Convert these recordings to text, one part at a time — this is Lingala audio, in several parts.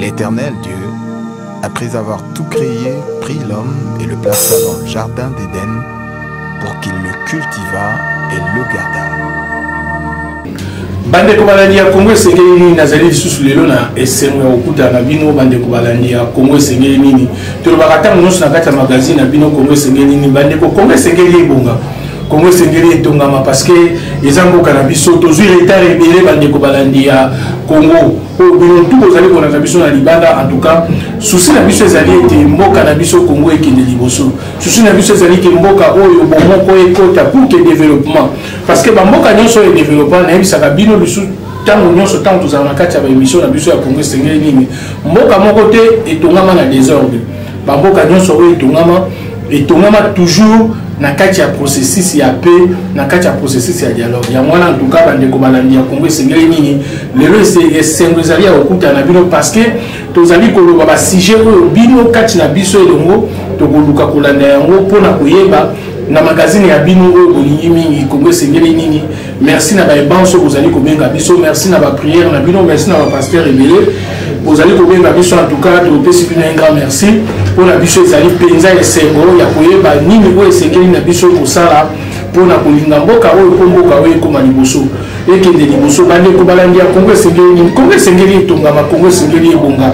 L'Éternel Dieu, après avoir tout créé, prit l'homme et le plaça dans le jardin d'Éden pour qu'il le cultivât et le gardât. Bande kobalandi ya Congo esengeli nini nazali lisusu lelo na esengo ya kokuta na bino bande kobalandi ya Congo esengeli nini tolobaka ntango nyonso na kati ya magazine na bino Congo esengeli nini bande ko Congo esengeli ebonga Congo esengeli etongama parce que eza mboka na biso tozwi retard ebele bande kobalandi ya Congo oyo bino tu kozali kolanda biso na libanda en tout cas susi na biso ezali ete mboka na biso Congo ekende liboso susi na biso ezali ke mboka oyo bomoko ekota pour ke développement parce que bamboka nyonso oyo développement nayebisaka bino lisusu ntango nyonso ntango tozala na kati ya baémission na biso ya Congo esengeli nini mboka moko te etongama na désordre bamboka nyonso oyo etongama toujours na kati ya processus ya paix na kati ya processus ya dialogue ya mwana en tout cas bandeko balandi ya Congo esengeli nini lelo esengo ezali ya kokuta na bino parce que tozali koloba basujet oyo bino kati na biso elongo tokoluka kolanda yango mpona koyeba na magazine ya bino oyo bolingi mingi Congo esengeli nini merci na baebanso bozali kobenga biso merci na bapriere na bino merci na bapasteur ebele bozali kobenga biso en tout cas topesi bino un grand merci mpona biso ezali mpenza esengo ya koyeba nini oyo esengeli na biso kosala mpona kolinga mboka oyo mpo mboka oyo ekoma liboso ekende liboso bandeko balandi ya Congo esengeli nini Congo esengeli etongama Congo esengeli ebonga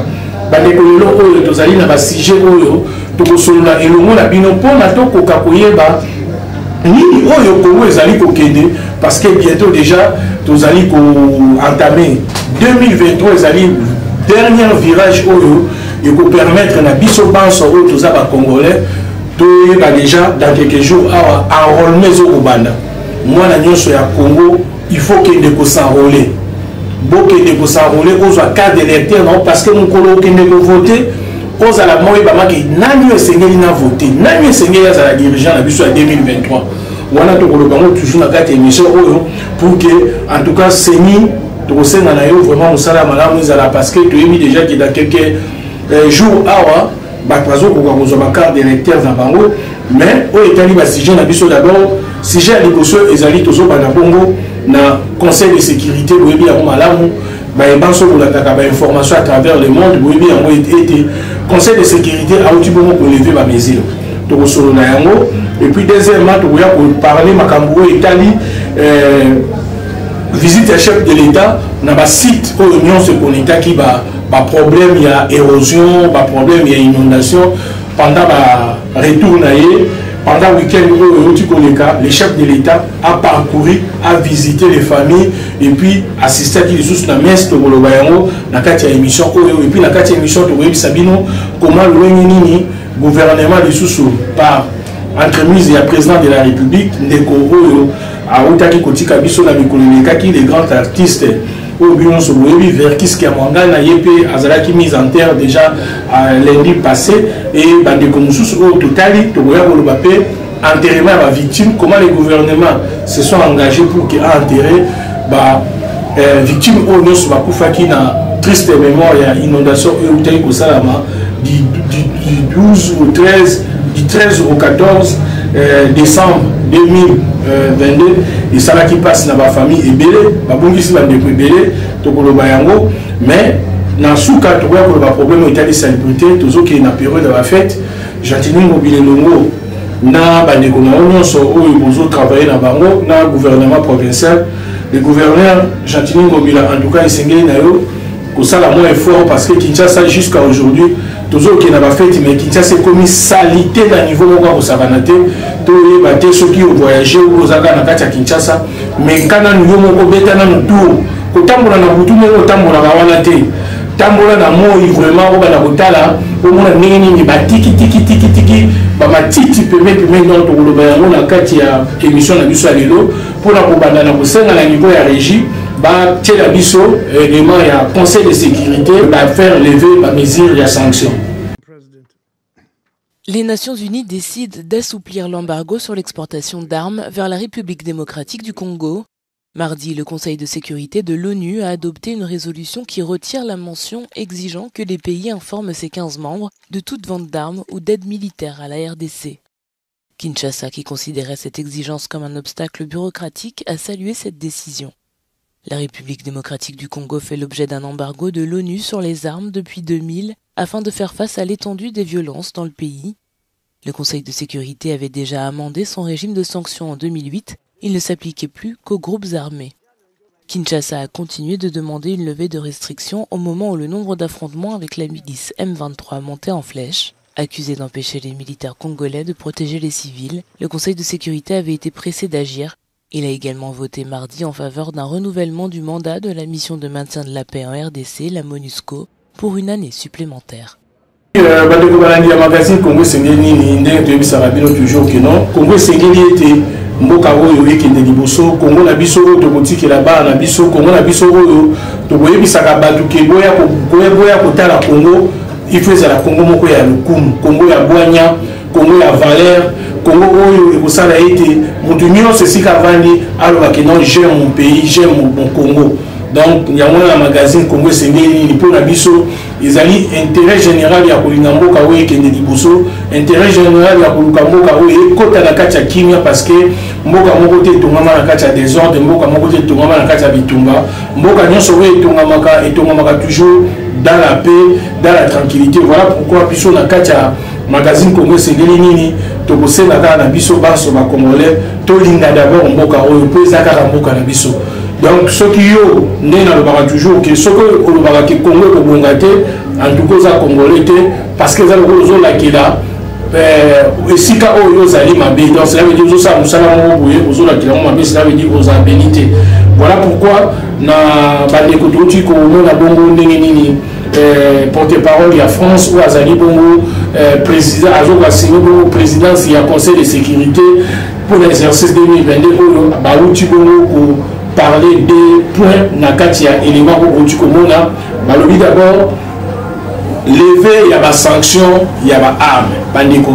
bandeko lelo oyo tozali na basujet oyo tokosolola elongo na bino mpona tokoka koyeba nini oyo Congo ezali kokende parce que bientôt déjà tozali koentame 2023 ezali dernier virage oyo ekopermettre na biso banso oyo toza bacongolais toyeba déjà dans quelques jours awa enrôlement ezokobanda mwana nyonso ya Congo il faut kende kosenrôler bokende kosenrôler kozwa carte d'électeur non parce que mokolo okende kovote ozala moyebamaki nani oyo esengeli na vote nani esengeli azala dirigeant na biso ya 2023 wana tokolobango toujours na kati ya émission oyo pour que en tout cas seni tokosenga na yo vraiment mosala malamu ezala parce que toyebi déjà que dans quelques jours awa bato bazokoka kozwa bacarte d'électeur na bango mais oyo etali basujet na biso d'abord sujet ya liboso ezali tozobanda bongo na conseil de sécurité boyebi yango malamu bayebanso kolandaka bainformation à travers le monde boyebi yango ete conseil de sécurité auti bongo kolever bamesure tokosolola yango et puis deuxièmement tokoya koparle makambo oyo etali visite ya chef de l'état na basite oyo nyonso ekonetaki problème ya érosion problème ya inondation pendant retour na ye pendant week-end oyo euti koleka le chef de l'état a parcouru a visité les familles et puis assisté aki lisusu na messe tokoloba yango na kati ya émission oyo et puis na kati ya émission tokoyebisa bino comment lolenge nini gouvernement lisusu par entremise ya président de la république ndeko oyo autaki kotika biso na mikolo elekaki les grands artistes oyo bino nyonso boyebi Verkis Kiamwangana ye mpe azalaki mise en terre déjà lundi passé et bandeko mosusu oyo totali tokoya koloba mpe enterrement ya bavictime comment les gouvernements se sont engagés pour que enterrer victime oyo nyonso bakufaki na triste mémoire ya inondation oyo eutaki kosalama du 12 au 13 du 13 au 14 décembre 2022 esalaki mpasi na bafamille ebele babongisi bandeko ebele tokoloba yango mais na suka tokoya koloba problème etali salubrité tozokende na période ya bafete Jantini Ngobila elongo na bandeko na yo nyonso oyo bozotravaille na bango na gouvernement provincial le gouverneur Jantini Ngobila en tout cas esengeli na yo kosala moins effort parce que Kinshasa jusqu'à aujourd'hui tozoki na bafete mais Kinshasa ekomi salité na niveau moko ya kosakana te toyeba te soki ovoyage ozalaka na kati ya Kinshasa mais nkana niveau moko beta nano tour kotambola na butu ndenge otambolaka wana te tambola na moi vraiment obana kotala omona ndenge nini batikitikitikitiki bamatiti pembe donc tokoloba yango na kati ya émission na biso ya lelo mpona kobanda na kosenga na niveau ya régie batiela biso élément ya conseil de sécurité faire lever bamesure ya sanction. Les Nations Unies décident d'assouplir l'embargo sur l'exportation d'armes vers la République démocratique du Congo. Mardi, le Conseil de sécurité de l'ONU a adopté une résolution qui retire la mention exigeant que les pays informent ses 15 membres de toute vente d'armes ou d'aide militaire à la RDC. Kinshasa, qui considérait cette exigence comme un obstacle bureaucratique, a salué cette décision. La République démocratique du Congo fait l'objet d'un embargo de l'ONU sur les armes depuis 2000 afin de faire face à l'étendue des violences dans le pays. Le Conseil de sécurité avait déjà amendé son régime de sanctions en 2008. Il ne s'appliquait plus qu'aux groupes armés. Kinshasa a continué de demander une levée de restrictions au moment où le nombre d'affrontements avec la milice M23 montait en flèche. Accusé d'empêcher les militaires congolais de protéger les civils, le Conseil de sécurité avait été pressé d'agir. Il a également voté mardi en faveur d'un renouvellement du mandat de la mission de maintien de la paix en RDC, la MONUSCO, pour une année supplémentaire. Bandeko balandi ya magazine Congo Sengeli ni ndenge toyebisaka bino toujours que non Congo Sengeli ete mboka oyo ekende liboso Congo na biso oyo tokotikela bana na biso Congo na biso oyo tokoyebisaka bato ke boya kotala Congo il faut ezala Congo moko ya lokumu Congo ya bwanya Congo ya valeur Congo oyo ekosala ete moto nyonso esika avandi alobaki non j'aime mon pays j'aime mon Congo. Donc il y a un magazine Congo Sengeli ni pour na biso ezali intérêt général ya kolinga mboka oyo ekende liboso intérêt général ya koluka mboka oyo ekota na kati ya kimia parce que mboka moko te etongama na kati ya désordre mboka moko te etongama na kati ya bitumba mboka nyonso oyo etongamaka toujours dans la paix dans la tranquillité. Voilà pourquoi biso na kati ya magazine Congo Sengeli nini tokosenga kaka na biso baso bakongolais tolinga d'abord mboka oyo mpo eza kaka mboka na biso. Donc ce qui yo n'est dans le bar toujours que ce que le bar qui Congo est bongate en tout cas congolais parce que ça le gros là qui là et si ka oyo zali mabe donc cela veut dire que ça musala mo boye ozo la qui là mabe cela veut dire aux abénité. Voilà pourquoi na bande ko tuti ko na bongo ndenge nini porte-parole ya France ou azali bongo président azo ka signer bongo présidence ya conseil de sécurité pour l'exercice 2022 ba uti bongo ko parler des points nakatia éléments pour du komona balobi d'abord lever ya ba sanction ya ba arme bandeko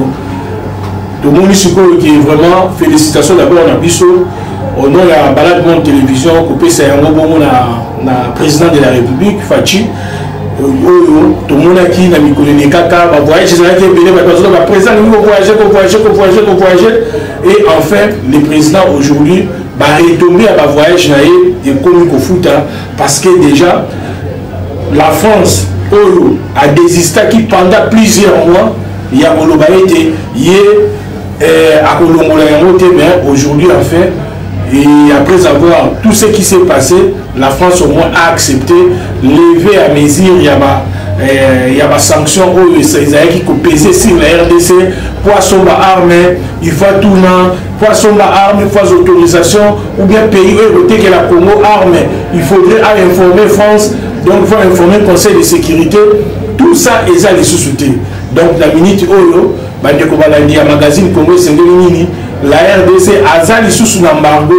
tout le monde ici qui est vraiment félicitations d'abord na biso au nom ya balade monde télévision coupé ça yango bongo na président de la République Fachi oyo tout le monde qui na mikolo ne kaka ba voyage ça qui belé ba président ko voyager et en fait le président aujourd'hui va retomber à ma voyage et comme Kofuta parce que déjà la France a désisté qui pendant plusieurs mois il y a Olobaïté à Colombola mais aujourd'hui en fait et après avoir tout ce qui s'est passé la France au moins a accepté lever à mesure il y a ma sanction qui peser sur la RDC poisson arme il faut tourner poisson arme il faut autorisation ou bien pays voter que la Congo arme il faudrait informer France donc il faut informer le Conseil de sécurité tout ça est à les sous-souter donc la minute oyo bandeko balandi ya magazine Congo Sengeli nini la RDC azali sous embargo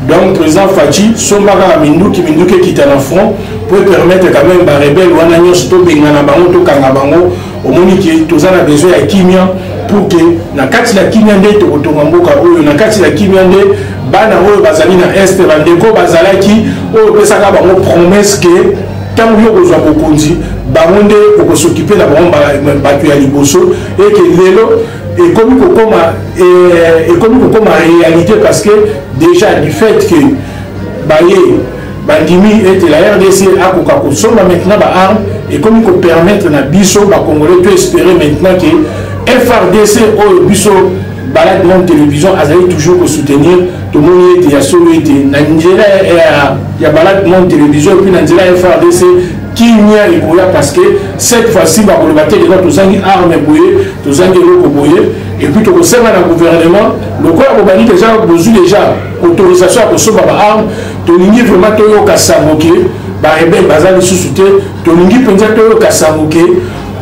donc président Fachi sombaka minduki kita na front pour permettre quand même ba rebelle wana nyonso to benga na bango to kanga bango omoni ki tozana besoin ya kimia pour que na kati la kimia nde to kotonga mboka oyo na kati la kimia nde bana oyo bazali na est bandeko bazalaki oyo pesaka bango promesse que tant yo kozwa bokonzi bango nde okosoccuper na bango bato ya liboso et que lelo et comme comme réalité parce que déjà du fait que bandimi et la RDC a kosomba maintenant ba arme et comme il peut permettre na biso ba congolais to espérer maintenant que FRDC au biso balade monde télévision azali toujours pour soutenir tout le monde était ya solo était na njela ya balade monde télévision puis na njela FRDC qui n'y a ikoya parce que cette fois-ci va le battre déjà tous les armes boyé tous les locaux boyé et puis tout ça dans le gouvernement le quoi a bani déjà besoin déjà autorisation pour sauver ba arme to lingi vraiment to yo kasamoke ba rebelle bazali sous-souté to lingi penza to yo kasamoke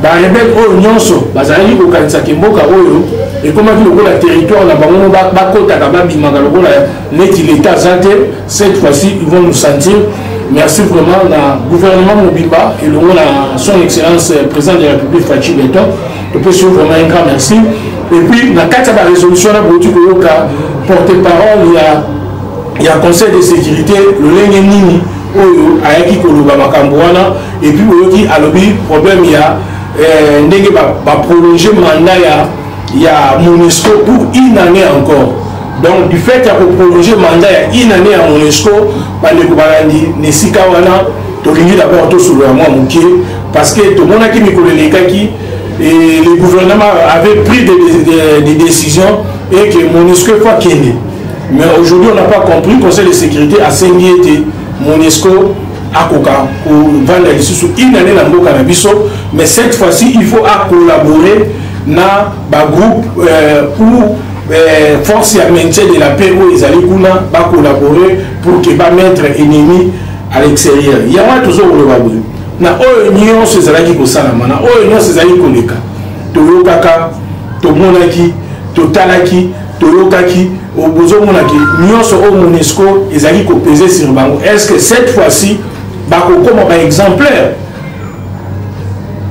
ba rebelle o nyonso bazali ko kanisa kimboka oyo et comment le territoire na bango ba kota ka ba bimaka le neti l'état santé cette fois-ci ils vont nous sentir. Merci vraiment au gouvernement Mobimba et son excellence président de la République Fachi Beton. Je peux suivre vraiment un grand merci. Et puis, dans la résolution, porte-parole, il y a un conseil de sécurité, le Lengenini, Ayaki Koloba Makambouana, et puis il y a le problème, il y a prolonger le mandat, il y a MONUSCO pour une année encore. Donc, du fait qu'il y a prolongé le mandat, il y a une année à Monesco, Nesika wana, Tolingi d'abord tout sur le mois Mouké, parce que tout le monde a qui et le gouvernement avait pris des décisions et que Monesco n'est pas kenné. Mais aujourd'hui, on n'a pas compris le Conseil de sécurité a saigné Monesco à Koka pour vendre les sous une année dans le Canabiso. Mais cette fois-ci, il faut collaborer dans le groupe ou force et maintien de la paix où ils allaient collaborer pour que va mettre ennemi à l'extérieur. Il y a toujours le babou. Na union ces alaki ko salama na union ces alaki koleka to yokaka to monaki to talaki to yokaki au besoin monaki union so au Monesco ezali ko peser sur bango. Est-ce que cette fois-ci bako comme un exemplaire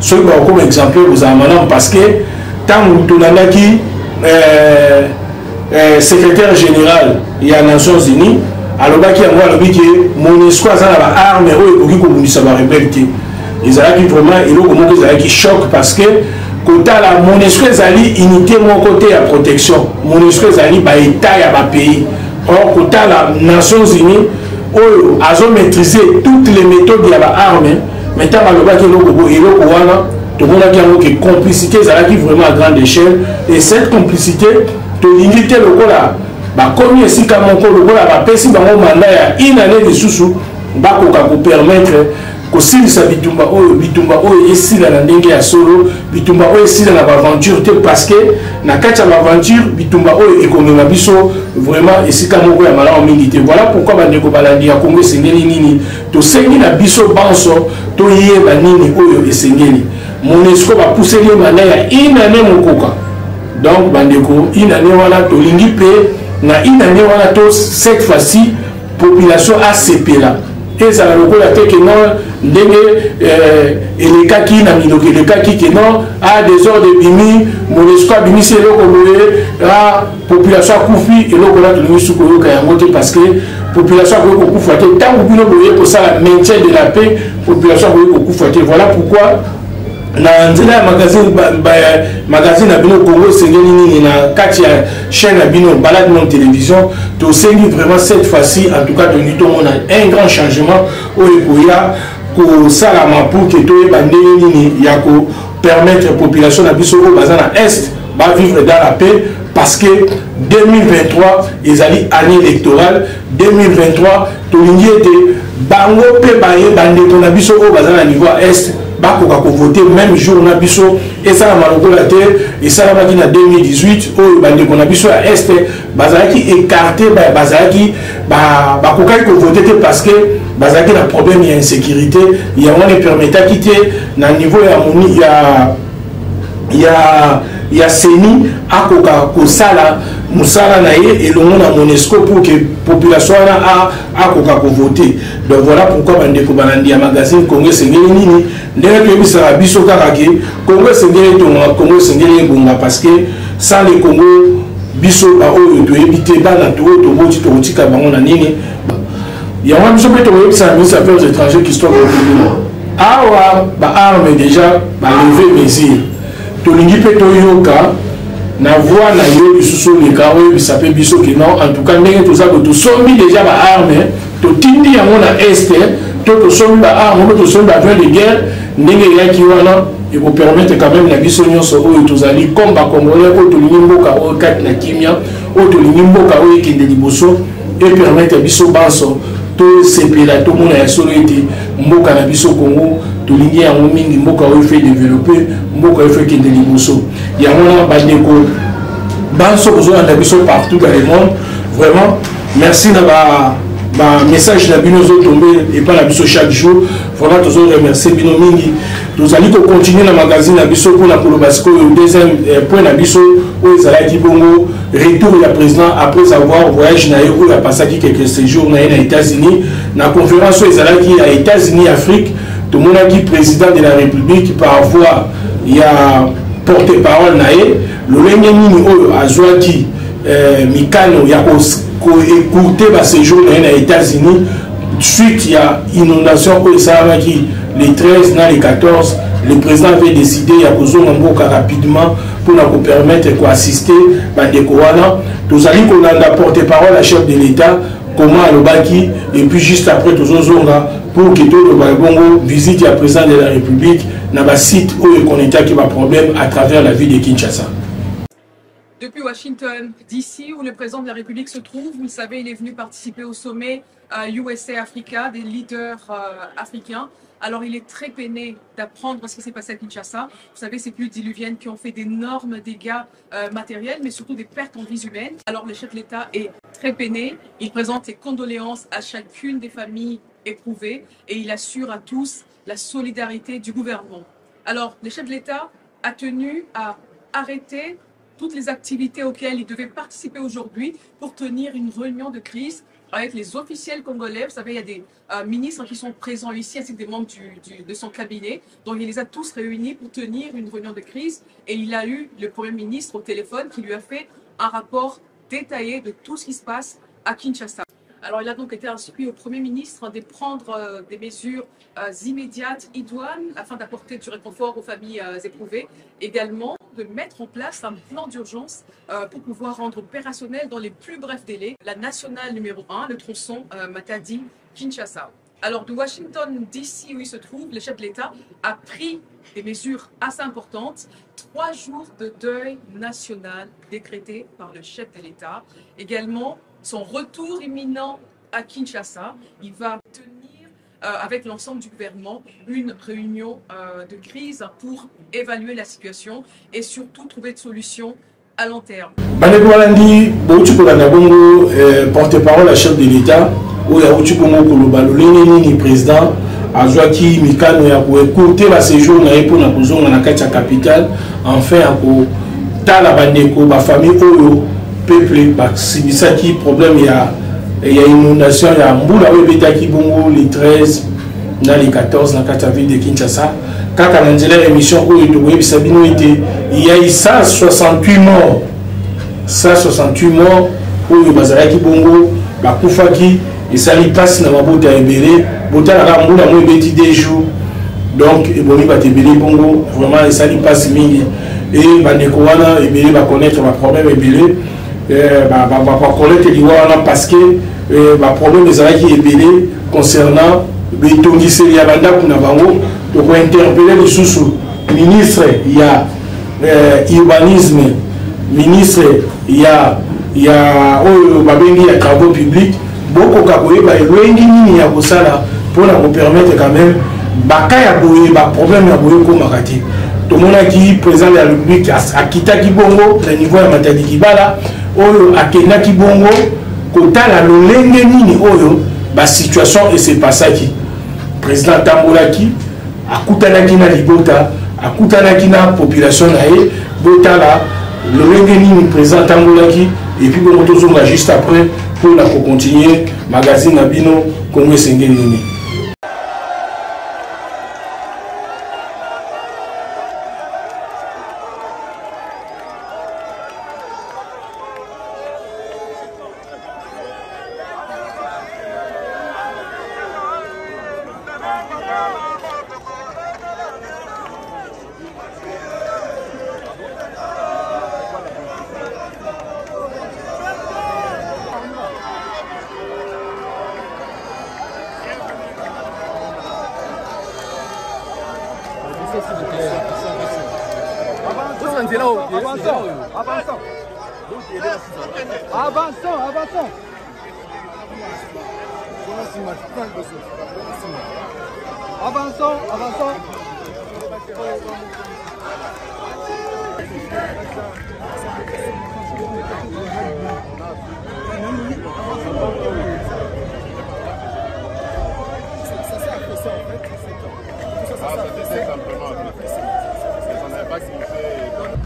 ce bako comme exemplaire vous amana parce que tant to nanaki secrétaire général il y a Nations Unies alors baki yango alobi ke Monesco aza na ba arme oyo ekoki kobundisa ba rebelle. Ezalaki vraiment eloko moko ezalaki choc parce que kota la Monesco ezali unité mon côté à protection Monesco ezali ba état ya ba pays or kota la Nations Unies oyo azo maîtriser toutes les méthodes ya ba arme maintenant alobaki eloko wana tomonaki yango ke complicité ezalaki vraiment à grande échelle et cette complicité tolingi te lokola bakomi esika moko lokola bapesi bango mandat ya une année lisusu bakoka kopermettre kosilisa bitumba oyo esila na ndenge ya solo bitumba oyo esila na baventure te parce que na kati ya baventure bitumba oyo ekomema biso vraiment esika moko ya malamu mingi te. Voilà pourquoi bandeko balandi ya Congo esengeli nini tosengi na biso banso toyeba nini oyo esengeli Monesco bapuseli mandat ya une année mokoka. Donc bandeko une année wana tolingi pe na une année wana to cette fois-ci population ACP là et ça la lokola te que non ndenge elekaki na minoko elekaki que non a des ordres de bimi Monesco bimi c'est eloko boye la population akufi eloko la tolingi suko yoka yango te parce que population akoki kokufa te tant bino boye ko ça maintien de la paix population akoki kokufa te. Voilà pourquoi na nzela ya magazine na bino Congo esengeli nini na kati ya chaîne na bino balade mon télévision tosengi vraiment cette fois-ci en tout cas tolingi tomona un grand changement oyo ekoya kosalama pour que toyeba ndenge nini ya kopermettre population na biso oyo baza na est bavivre dans la paix parce que 2023 ezali année électorale 2023 tolingi ete bango mpe bayeba ndeko na biso oyo baza na niveau est bakoka ko voter même jour na biso et ça la malokola te et ça la na 2018 oyo bandeko na biso ya est bazalaki écarté bazalaki bakoka ko voter te parce que bazalaki na problème ya insécurité ya on ne permetaki te na niveau ya moni ya seni akoka kosala musala na ye elongo na Monesco pour que population a akoka ko voter. Donc voilà pourquoi bandeko balandi ya magazine Congo esengeli nini ndenge toyebisaka biso kaka ke Congo esengeli tonga Congo esengeli ebonga parce que sans le Congo biso oyo toyebi te bana toyo toboti tokotika bango na nini yango biso mpe tokoyebisaka ministre des affaires étrangères qui soit awa baarme déjà balever mesure tolingi mpe toyoka na voix na yo lisusu leka oyo bisape biso ke non en tout cas ndenge toza tosombi déjà baarme totindi yango na este to tosombi baarme to tosombi avion de guerre ndenge eyaki wana ekopermettre quand même na biso nyonso oyo tozali comme bacongolais oyo tolingi mboka oyo kati na kimia oyo tolingi mboka oyo ekende liboso epermettre biso banso tosepela tomona ya solo ete mboka na biso Congo tolingi yango mingi mboka oyo fait développer mboka oyo fait ekende liboso yango na bandeko banso kozolanda biso partout dans le monde. Vraiment merci na message na bino tombé et pas la biso chaque jour vraiment tous remercier bino mingi tozali ko continuer na magazine na biso pour la kolobasiko au deuxième point na biso où ezalaki bongo retour ya président après avoir voyage na yo ya passaki quelques séjours na États-Unis na conférence ezalaki à États-Unis Afrique tout le monde qui président de la République par voix ya porte-parole na ye lolenge nini oyo azwaki mikano ya ko écouter ba séjour na États-Unis suite il y a inondation ko esalaki les 13 na les 14 le président avait décidé ya kozonga mboka rapidement pour nous permettre d'assister à des Kowana. Nous allons qu'on a porte-parole à chef de l'État, comment à l'Obaki, et puis juste après, nous allons pour que tout le monde visite le président de la République dans le site où il y a un problème à travers la ville de Kinshasa. Depuis Washington, D.C., où le président de la République se trouve, vous le savez, il est venu participer au sommet USA-Africa des leaders africains. Alors, il est très peiné d'apprendre ce qui s'est passé à Kinshasa. Vous savez, ces pluies diluviennes qui ont fait d'énormes dégâts matériels, mais surtout des pertes en vies humaines. Alors, le chef de l'État est très peiné. Il présente ses condoléances à chacune des familles éprouvées et il assure à tous la solidarité du gouvernement. Alors, le chef de l'État a tenu à arrêter toutes les activités auxquelles il devait participer aujourd'hui pour tenir une réunion de crise avec les officiels congolais. Vous savez, il y a des ministres qui sont présents ici, ainsi que des membres de son cabinet. Donc, il les a tous réunis pour tenir une réunion de crise. Et il a eu le Premier ministre au téléphone qui lui a fait un rapport détaillé de tout ce qui se passe à Kinshasa. Alors, il a donc été instruit au Premier ministre de prendre des mesures immédiates, idoines, afin d'apporter du réconfort aux familles éprouvées. Également, de mettre en place un plan d'urgence pour pouvoir rendre opérationnel dans les plus brefs délais la nationale numéro 1, le tronçon Matadi-Kinshasa. Alors, de Washington, D.C., où il se trouve, le chef de l'État a pris des mesures assez importantes. 3 jours de deuil national décrétés par le chef de l'État. Également, son retour imminent à Kinshasa. Il va tenir avec l'ensemble du gouvernement une réunion de crise pour évaluer la situation et surtout trouver des solutions à long terme. Porte-parole à chef de l'État, où il y a le président Azwaki Mikano ya écouter la séjour na pour na kozonga na kati ya capitale enfin ako tala bandeko ba famille oyo peuple ba sibisaki problème ya inondation ya mbula oyo betaki bongo les 13 na les 14 na kati ya ville de Kinshasa kaka na nzela émission oyo to boyebisa bino ete il y a eu 168 morts 168 morts oyo bazalaki bongo bakufaki esali passe na mabota ebele bota la mbula mo ebeti des jours donc ebomi batebele bongo vraiment esali passe mingi et bandeko wana ebele ba connaître ba problème ebele ba connaître liwa wana parce que ba problème ezalaki ebele concernant betongiseli ya bandako na bango to ko interpeller lisusu ministre ya urbanisme ministre ya oyo babengi ya travaux publics beaucoup kaboyeba elengi nini ya kosala mpona kopermettre quand même baka ya boye baproblème ya boye komaka te tomonaki président de la république akitaki bongo na niveau ya Matadi Kibala oyo akendaki bongo kotala lolenge nini oyo basituation esepasaki président atambolaki akutanaki na libota akutanaki na population na ye botala lolenge nini président atambolaki et puis bongo tozonga juste après pour la continuer magazine Nabino Congo Sengeli Nini.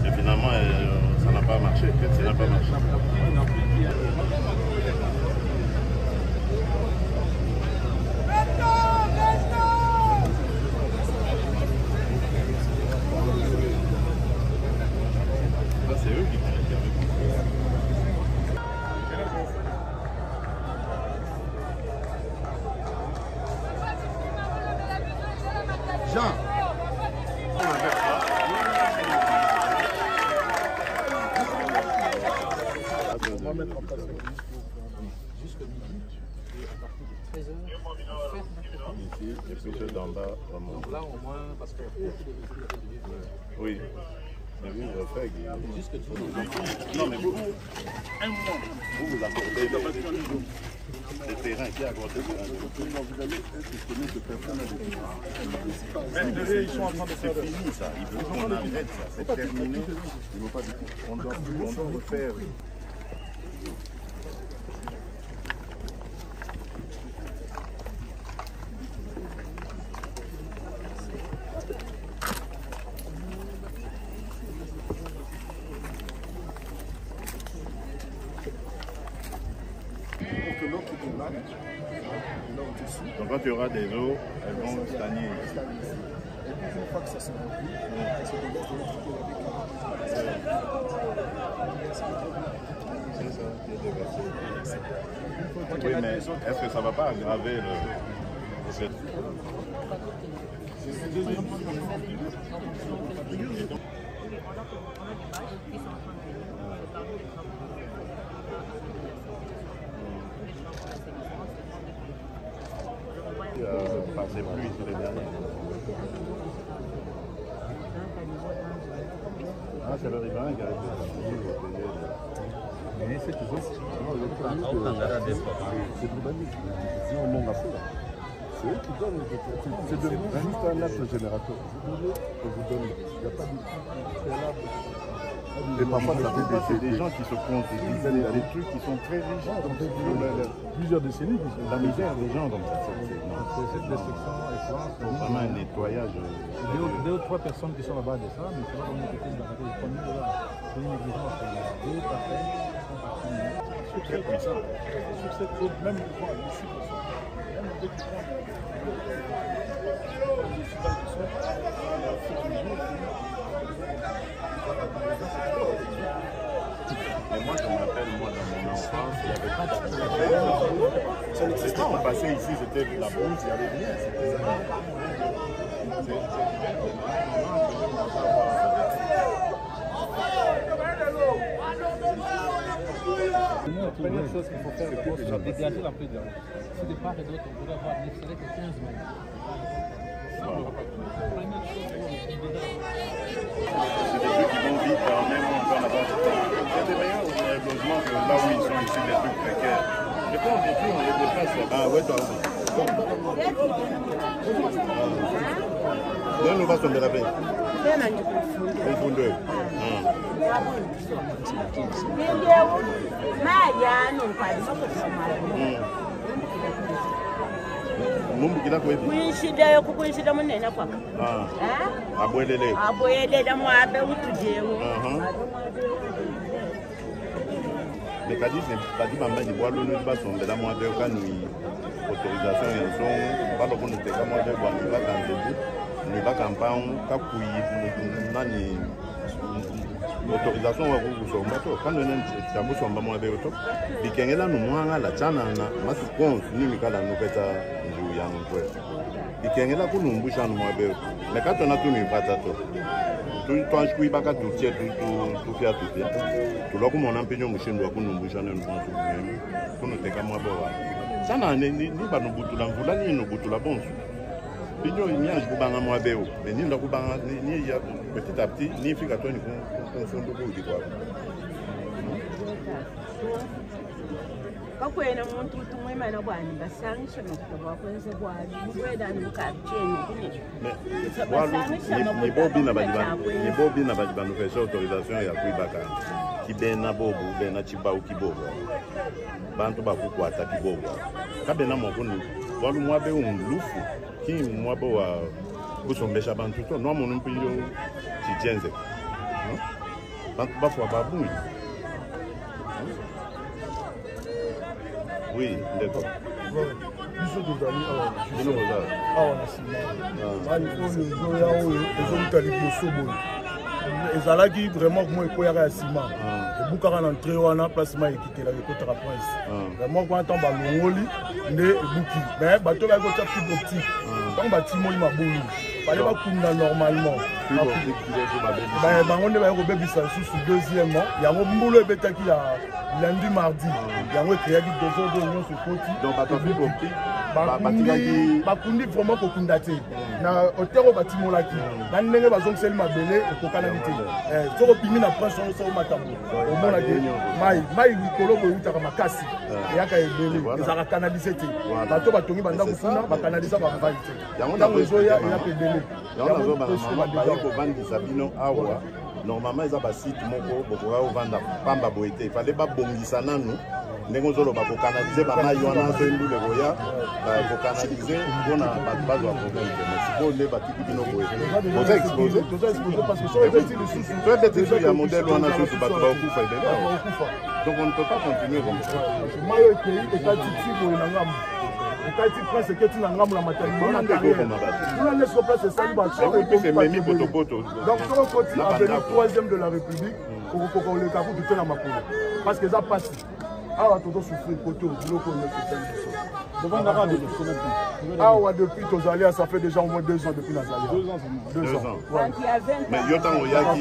Et finalement, ça n'a pas marché. Ça n'a pas marché. C'est eux qui Jean. Oui. Mais vous, non, mais vous, un mois, vous accordez le terrain qui est accordé. Vous allez questionner ce personnage. Ils sont en train de faire fini ça. Il faut qu'on arrête ça. C'est terminé. On doit refaire. Donc quand il y aura des eaux, elles vont stagner. Et puis une fois que ça se remplit, c'est ça, oui, mais est-ce que ça ne va pas aggraver le fait? Par ces pluies sur les derniers. Ah, c'est le riverain qui a été mais c'est toujours c'est eux qui donnent, c'est juste un acte générateur. Je vous donne, il n'y a pas de préalable. Et parfois, c'est des gens qui se comptent, il y a des trucs qui sont très rigides. Plusieurs décennies qui sont la misère des gens comme ça. Cette destruction est vraiment un nettoyage. Deux ou trois personnes qui sont là-bas de ça, mais c'est pas comme une petite d'arrêter les premiers là. C'est une négligence. Deux personnes qui sont parties. Sur cette route, même ici, même dès qu'ils prennent mais moi, je me rappelle, moi, dans mon enfance, il n'y avait pas d'arrêt. Ça n'existait pas. On passait ici, c'était la brousse, il n'y avait rien. La première chose qu'il faut faire, c'est dégager la pluie de la route. Si de part et d'autre, on pourrait avoir n'excédé que 15 mètres. C'est des trucs qui vont vite, en même temps là-bas. C'est des meilleurs logements que là où ils sont ici, des trucs précaires. Et quand on détruit, on les déplace. Ah ouais, toi. Là, nous va tomber la paix. Au fond d'eux. Kuishida yokukuishida munene kwa. Abwelele. Abwelele mwabe utujewo. Mais quand dit maman du bois l'eau pas tomber dans moi de canouille. Autorisation ils sont pas le bon de quand moi de bois nous va dans début. Nous va campagne kakouyi nani autorisation wa kusomba to quand on est dans kusomba moi de to bikengela no mwanga la chana na masikonzi ni mikala no peta ndu ya ngwe bikengela kunumbusha no mwabe mais quand on a tout ni pata to tu twanshkui baka tu tie tu fia tu lo kuma na mpenyo mushindo kunumbusha no mwanzo kuno teka mwabo wa sana ni ba no butula mvula ni no butula bonso Pignon il n'y a pas de moi béo, mais ni ni petit à petit ni fika toi ni confond de beaucoup quoi. Bakwena umuntu uthumwe na bani basangisha nokuba kwenze bwali ukweda nikatsheni kune ni bobi na badi banu fesa autorisation ya kuibaka kibena bobu bena chibau kibobo bantu bakukwata kibobo kabena mokunu walu mwabe umlufu ki mwabo wa kusombesha bantu to no monu mpilo chijenze bantu bafwa babu. Oui, d'accord. Biso tozali awa na nsima oyo ezoya oyo ezoluta liboso boye ezalaki vraiment mo ekweyaka ya nsima ebukaka na entrée wana place mai ekitela ekotaka prince vraiment kwa ntango balongoli nde ebuki mais bato baki kotya fibre optique ntango batimoli mabulu fale bakunda normalement bango nde baye kobebisa lisusu deuxièmement yango mbulu ebetaki ya lundi mardi yango ekreaki désordre nyonso ekoti bakundi vraiment kokunda te na otero batimolaki na ndenge bazongiseli mabele ekokanaki te soko opimi na prince oyo soko matambo omonaki mai likolo boyutaka makasi eyaka ebele ezalaka kanalize te bato batongi bandako kuna bakanaliza bambai te ntango ezoya eyaka ebele kobandisa bino awa normalement eza basite moko bokoka kovanda pamba boye te ifale babongisa nanu ndenge ozoloba kokanalize bamai wana so embule koya kokanalize mpona bato bazwa problème te mais sikoyo nde batiki bino boye toza expose toyebeti lisusu ya modele wana susu bato baokufa ebele donc on ne peut pas continuer comme ça mayo ekei ekatiti boye na ngambu ekati prince eketi na ngambu na matali bona carrière kuna nesko place esali batememi potopoto donc soko koti aveni 3e de la république okokoka oleka kutu te na makolo parce que eza pasi awa tozosouffrir kote biloko nekosali biso awa depuis tozalia ça fait déjà au moins 2 ans depuis nazalia 2 ans mais yo ntango oyaki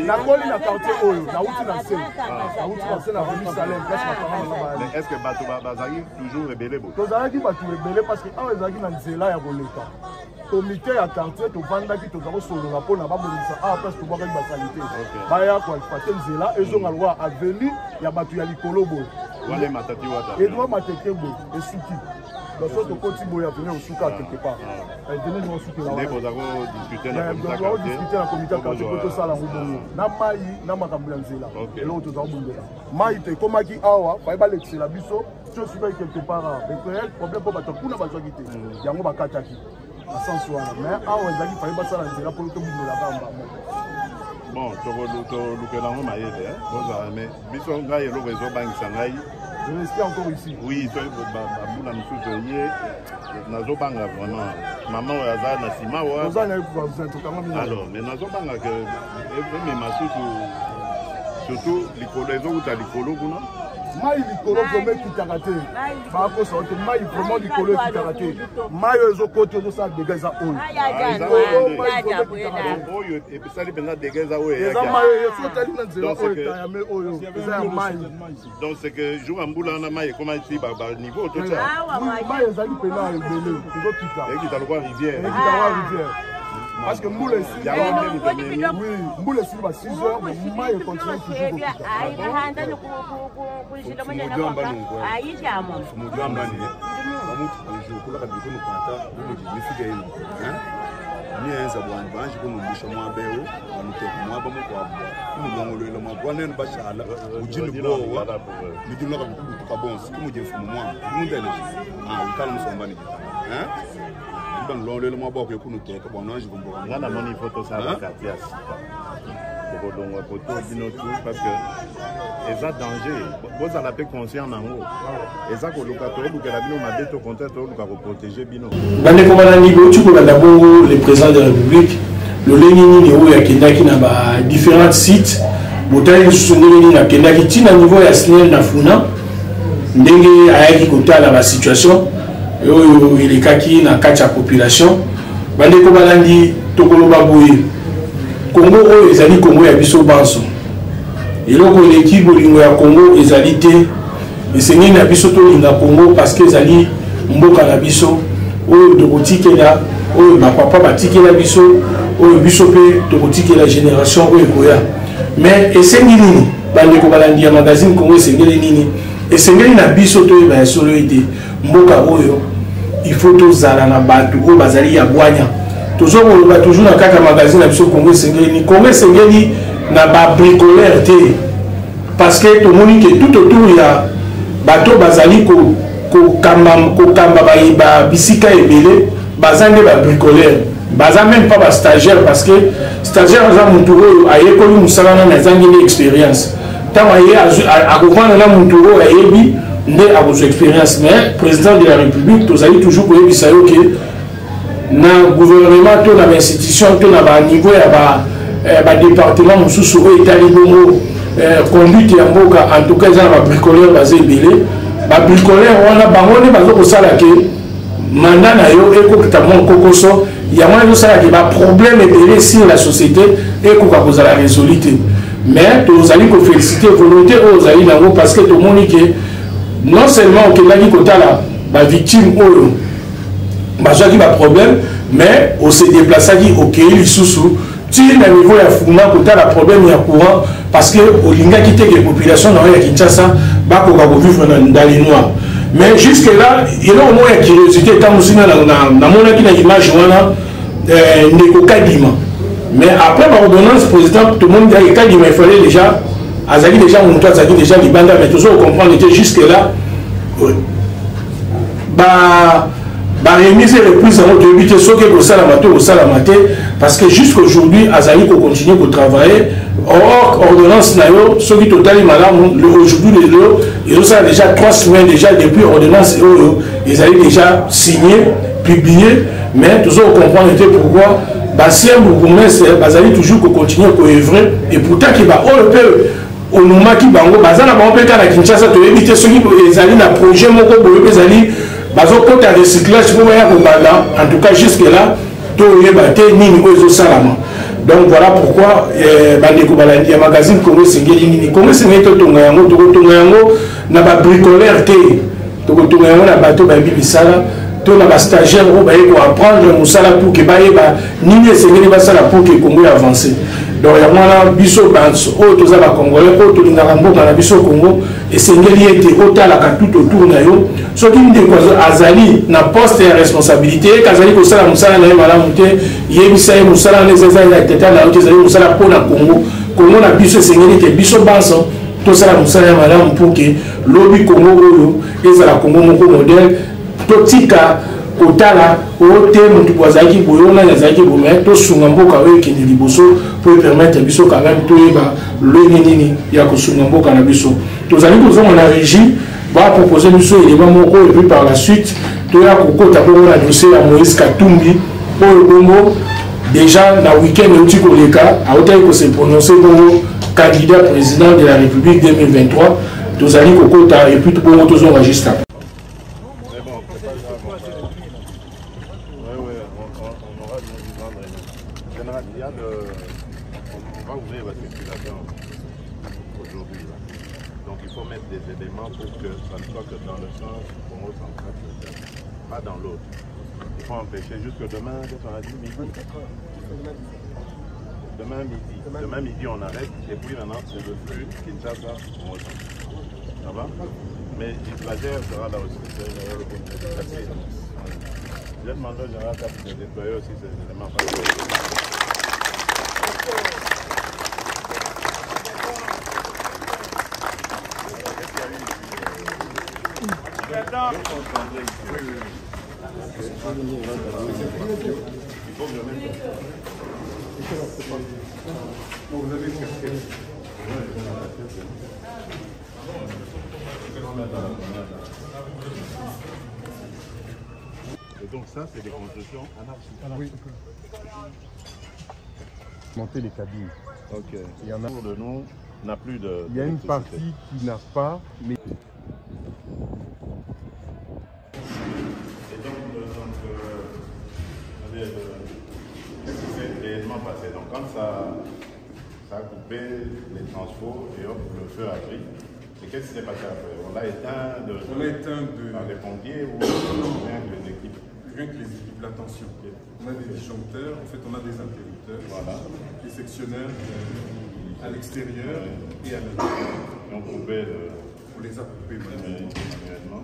nakoli na quartier oyo nauti na se na venu salem place mais est ce que bato bazalaki toujours ebele bo tozalaki bato ebele parce que awa ezalaki na nzela ya koleka comité ya quartier tovandaki toza kosolola mpona babongisa awa place tobwakaki basalite baya koalfate nzela ezonga lwa aveni ya bato ya likolo boye edwa mateke boye esuki baso tokoti boye aveni osuka quelque part veni osukelaodiscute na comité ya quartier po tosala yango bongo na mai na makambo ya nzela eloko toza kobundela mai te ekomaki awa faye balekisela biso so esukaki quelque part réel problème mpo bato kuna bazwaki te yango bakataki à sens wana mais awa ezalaki faye basala nzela mpo tobundela bamba moko bon tolukela yango mayele ozala mais biso ngai eloko ezobangisa ngai je reste encore ici oui bambula mosusu eye nazobanga vraiment mama oyo aza na nsima alors mais nazobanga ke emema susu surtout likolo ezokuta likolo kuna mai likolo vraimen ekitaka te bakosa te mai vraiment likolo ekitaka te mai oyo ezokoti ozosala dega eza oyo epesali mpenza dega eza oyo eza mai oyo sotali na nzela oyo etayame oyo eza ya mai donc c'est que jour ya mbula wana mai ekomati baniveau totya mai ezali mpena ebele ezokita ekita lokwa rivière parce que Mboule esili ba 6 heures mais mai continue toujours niyenza bwangu banje kunumbisha mwabeo wanuteka kumulongololela mwabwanene bashala ujini bowa mijinoka bikubutuka bonsi kumuje mfumo mwangu mundele ukala musombani bangilongololela mwaboko yokunuteka bwananje kumboka ngana moni photo sala katias kokodongwa poto bino tout parce que eza danger bozala pe conscient nango eza koluka tolukela bino mabe to contraire toluka koprotéger bino bandeko banani boti kolanda bongo le président de la république lolenge nini oyo akendaki na ba différents sites botali lisusu ndenge nini akendaki ntina niveau ya snel na funa ndenge ayaki kotala basituation oyo elekaki na kati ya population bandeko balandi tokoloba boye Congo oyo ezali Congo ya biso banso eloko eleki bolingo ya Congo ezali te esengeli na biso tolinga Congo parce que ezali mboka na biso oyo tokotikela oyo bapapa batikela biso oyo biso mpe tokotikela génération oyo ekoya mais esengi nini bandeko balandi ya magazine Congo esengeli nini esengeli na biso toyeba ya solo ete mboka oyo il faut tozala na bato oyo bazali ya bwanya tozokoloba toujours na kaka magazine na biso Congo esengeli na babricoleur te parce que tomoni ke tout autour ya bato bazali kokamba bisika ebele baza nde babricoleur baza même pas bastagiaire parce que stagiaire aza motu oyo ayekoli mosala nani azangi nde expérience ntango aye akovanda na motu oyo ayebi nde akozwa expérience mais président de la république tozali toujours koyebisa yo ke na gouvernement to na institution to na ba niveau ya ba département mosusu oyo etali bongo conduite ya mboka en tout cas eza na babricoleur baza ebele babricoleur wana bango nde bazokosala ke mandat na yo ekokita mwa kokoso yango ezosala ke baproblème ebele sur la société ekoka kozala résolu te mais tozali kofélicité volonté oyo ozali nango parce que tomoni ke non seulement okendaki kotala bavictime oyo bazwaki baproblème mais ose déplaçaki okei lisusu ti na niveau ya funda kotala problème ya courant parce que olingaki te ke population na oyo ya Kinshasa bakoka kovivre dans les noirs mais jusque là eloko moko ya curiosité etamosina namonaki na image wana ndeko Kadima mais après l'ordonnance président tout le monde dit que Kadima il fallait déjà azali déjà moto azali déjà libanda mais toujours comprendre que jusque là remise et reprise en autre éviter ce que ça la maté parce que jusqu'aujourd'hui azali ko continuer ko travailler or ordonnance nayo ce qui total malade aujourd'hui ils ont ça déjà 3 semaines déjà depuis ordonnance ils allaient déjà signé publié mais toujours comprendre pourquoi basien bourgmestre bazali toujours ko continuer ko œuvrer et pourtant qui va au moment qui bango bazana bango pe kana Kinshasa to éviter ce qui ezali na projet moko boye ezali bazo kota recyclage pour ya kobanda en tout cas jusque là to yeba te nini ozo salama donc voilà pourquoi bandeko balandi ya magazine Congo Sengeli nini Congo Sengeli to tonga yango na ba bricoleur te to tonga yango na bato ba bibisala to na ba stagiaire o ba yeko apprendre musala pour que ba yeba nini Sengeli ba sala pour que Congo avance donc ya mwana biso banso o toza ba congolais o to lingaka mboka na biso Congo esengeli ete otalaka tout autour na yo soki ndeko azali na poste ya responsabilité kazali kosala musala na ye malamu te yebisa ye musala na ezeza ya teta na yo te ezali musala mpona Congo na biso esengeli ete biso banso tosala musala ya malamu pour ke lobi Congo oyo ezala Congo moko modèle totika kotala ote mutu bwazaki boyona yazaki bomé to sunga mboka oyo kende liboso pour permettre biso quand même to yeba loni nini ya kosunga mboka na biso tozali kozonga na régie va proposer biso élément moko et puis par la suite to ya kokota ko na dossier ya Moïse Katumbi oyo bongo déjà na week-end outi koleka aotaki ko se prononcer bongo candidat président de la République 2023 tozali kokota et puis to bongo tozonga juste après. On va ouvrir la circulation aujourd'hui. Donc il faut mettre des éléments pour que ça ne soit que dans le sens Congo central, pas dans l'autre. Il faut empêcher jusque demain, qu'est-ce qu'on a dit, midi. Demain midi on arrête et puis maintenant c'est le flux Kinshasa Congo central. Ça va? Mais la GR sera là aussi. Je demande au général de déployer aussi ces éléments. Et donc ça, c'est des constructions anarchiques. Oui. Monter les cabines. Ok. Il y en a pour de nous, n'a plus de. Il y a une partie qui n'a pas, mais. Et donc qu'est-ce qui s'est réellement passé? Donc quand ça a coupé les transports et hop, le feu a pris. Et qu'est-ce qui s'est passé après? On l'a éteint par les pompiers ou rien que les équipes? Rien que les équipes, la tension. On a des disjoncteurs, en fait on a des interrupteurs, voilà. Des sectionneurs à l'extérieur et à l'intérieur. Et on pouvait on les a coupés manuellement.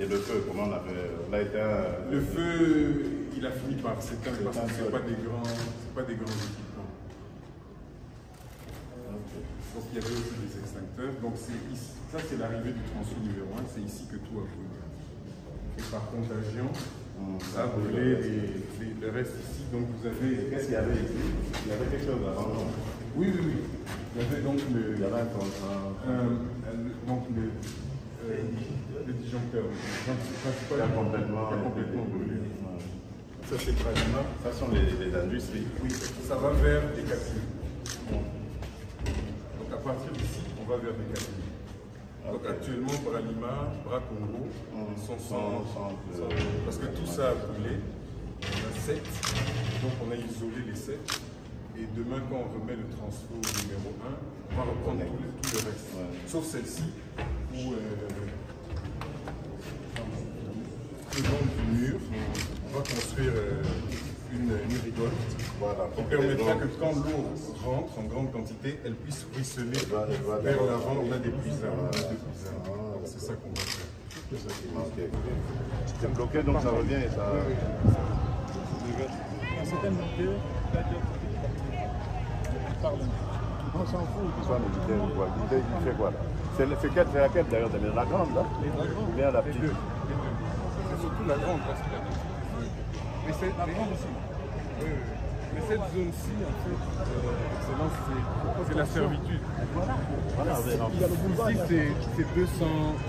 Et le feu, comment on l'a éteint? Le feu, il a fini par s'éteindre parce que ce n'est pas des grands équipements. Donc il y avait aussi des extincteurs. Donc ça c'est l'arrivée du tronçon numéro 1, c'est ici que tout a brûlé. Et par contagion, ça a brûlé le reste ici. Donc vous avez. Qu'est-ce qu'il y avait ici? Il y avait quelque chose avant, non? Oui. Il y avait donc le. Il y avait un contrat. Donc le disjoncteur. Il a complètement brûlé. Ça c'est pratiquement. Ça sont les industries. Oui, ça va vers les quartiers. Donc à partir d'ici, on va vers des cabines. Donc actuellement, Bras-Lima, Bras-Congo, sont sans parce que tout ça a brûlé. On a 7, donc on a isolé les 7. Et demain, quand on remet le transfo numéro 1, on va reprendre tout le reste. Sauf celle-ci, où le long du mur, on va construire une rigole. Voilà, qui permettra que quand l'eau rentre en grande quantité, elle puisse ruisseler vers l'avant. On a des puisards. C'est ça qu'on va faire. C'est bloqué, donc ça revient et ça... C'est un militaire, on s'en fout. L'idée, il fait quoi là? C'est laquelle d'ailleurs? La grande là? Ou bien la petite? C'est surtout la grande parce qu'il a dit. Mais c'est la grande aussi. Oui. Mais cette zone-ci, en fait, c'est la servitude. Voilà. Ici, c'est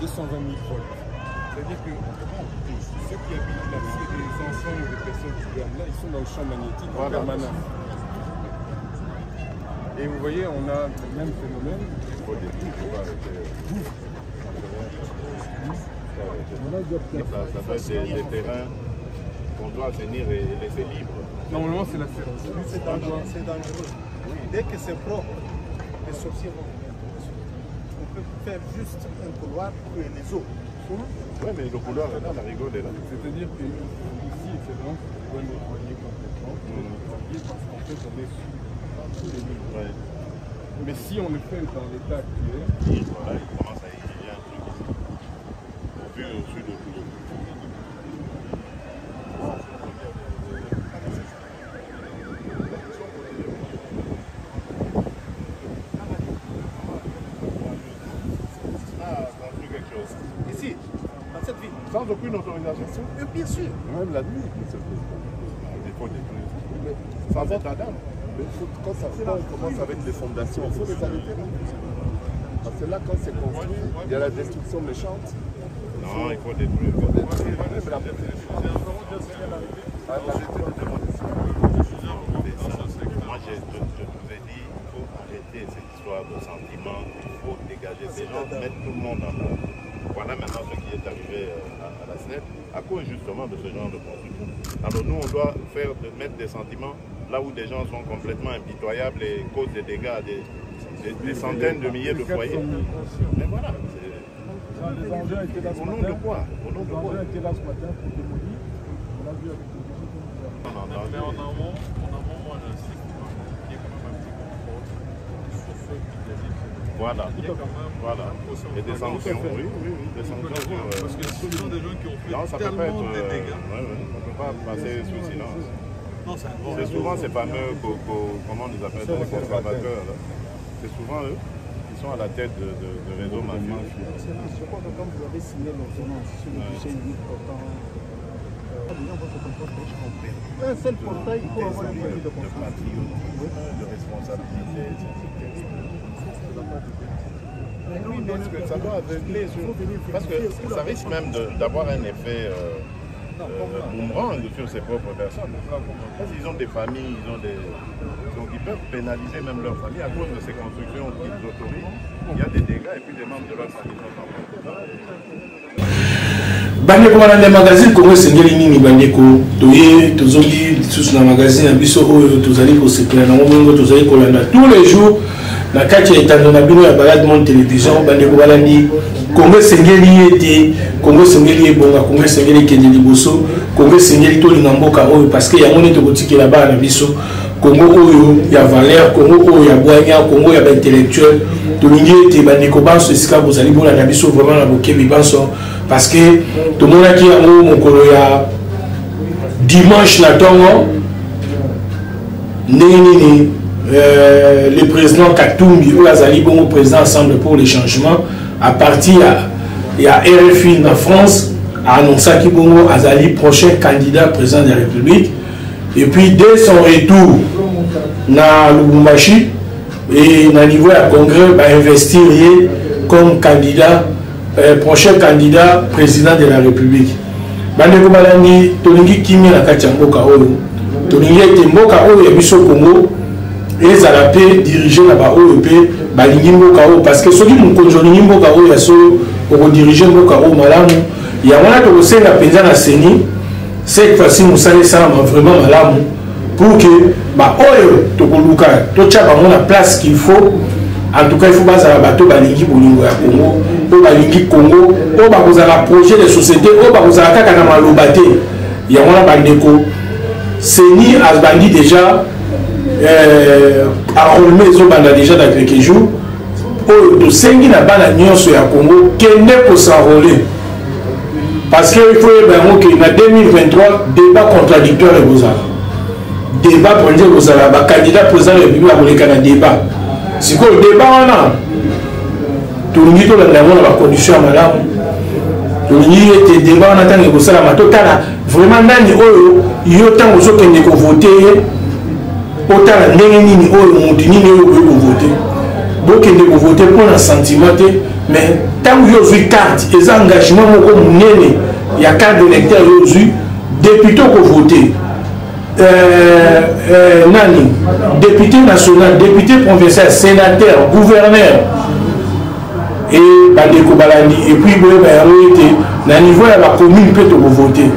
220 000 volts. C'est-à-dire que ceux qui habitent là, c'est des enfants ou des personnes qui dorment là, ils sont dans le champ magnétique en permanence. Et vous voyez, on a le même phénomène. Ça doit être des terrains qu'on doit tenir et laisser libres. Normalement, c'est la servitude. C'est dangereux. Dès que c'est propre, les sorciers vont. On peut faire juste un couloir pour les eaux. Oui, mais le couloir est là, la rigole est là. C'est-à-dire qu'ici, c'est donc, on doit nettoyer complètement. Parce qu'en fait, on est sur tous les murs. Ouais. Mais si on le fait dans l'état actuel, voilà, il commence à exiger un truc ici. Au-dessus de tout. Ici, dans cette ville. Sans aucune autorisation? Bien sûr. Même la nuit. Il faut détruire. Sans être la dame. Mais quand ça commence avec les fondations, il faut les arrêter. Parce que là, quand c'est construit, il y a la destruction méchante. Non, il faut détruire. Moi, je vous ai dit, il faut arrêter cette histoire de sentiments, il faut dégager ces gens, mettre tout le monde en ordre. Voilà maintenant ce qui est arrivé à la SNEP, à cause justement de ce genre de construction. Alors nous, on doit mettre des sentiments là où des gens sont complètement impitoyables et causent des dégâts à des centaines de milliers de foyers. Mais voilà. Les engins étaient là ce matin. Au nom de quoi? Les engins étaient là ce matin pour démolir. On a vu avec le mais en amont, moi j'insiste qu'il y ait quand même un petit contrôle sur ceux qui délivrent. Voilà. Et des sanctions, oui, des sanctions. Parce que ce sont des gens qui ont fait tellement de dégâts. On ne peut pas passer sous silence. C'est souvent ces fameux, comment on les appelle, les conservateurs. C'est souvent eux qui sont à la tête de réseaux mafieux. Je crois que quand vous avez signé l'ordonnance sur le guichet unique portant un seul portail pour avoir un permis de construire. De responsabilité. Oui, mais ça doit aveugler, parce que ça risque même d'avoir un effet boomerang sur ses propres personnes. Parce qu'ils ont des familles, donc ils peuvent pénaliser même leur famille à cause de ces constructions qu'ils autorisent. Il y a des dégâts et puis des membres de leur famille sont en train. Bandeko wana nde magazine Congo esengeli nini bandeko toye tozongi lisusu na magazine ya biso oyo tozali kosepela nango bongo tozali kolanda tous les jours na kati ya etando na bino ya Balade Monde Télévision. Bandeko balandi Congo esengeli ye te, Congo esengeli ebonga, Congo esengeli ekende liboso, Congo esengeli tolinga mboka oyo parce que yango nde tokotikela bana na biso Congo oyo ya valeur, Congo oyo ya bwanya, Congo ya baintellectuel tolingi ete bandeko banso esika bozali bolanda biso vraiment na bokebi banso parce que tout le monde qui a mon coloya dimanche la tongo le président Katumbi ou Azali bon président ensemble pour les changements à partir il y a RFI en France a annoncé qu'il bon Azali prochain candidat président de la République et puis dès son retour na Lubumbashi et na niveau à congrès va investir comme candidat prochain candidat président de la République. Bandeko balandi tolingi kimi na kati ya mboka oyo. Tolingi ete mboka oyo ya biso Congo ezala pe diriger na ba oyo pe balingi mboka oyo parce que soki mokonzi olingi mboka oyo ya solo okodirige mboka oyo malamu yango wana tokosenga mpenza na seni cette fois-ci mosala esalama vraiment malamu pour que ba oyo tokoluka totya bango na place qu'il faut. En tout cas, il faut bazala bato balingi bolingo ya Congo, o balingi Congo, o bakozala projet de société, o bakozala kaka na maloba te. Yango na bandeko seni azbandi déjà enrôlement ezobanda déjà dans quelques jours. Oyo tosengi na bana nyonso ya Congo kende kosenrôler. Parce que il faut yeba que na 2023 débat contradictoire ekozala. Débat pour dire kozala ba candidat président de la République akoleka na débat. Si le débat wana tolingi tolanda yango na bacondition ya malamu tolingi ete débat wana ntango ekosalama totala vraiment nani oyo yo ntango ozokende kovote ye otala ndenge nini oyo motu nini oyo okoki kovote bokende kovote mpona sentiment te mais ntango yo ozwi carte eza engagement moko monene ya carte d'électeur yo ozwi député okovote nani député national, député provincial, sénateur, gouverneur et bandeko balandi et puis boye ba été na niveau ya ba commune peut to voter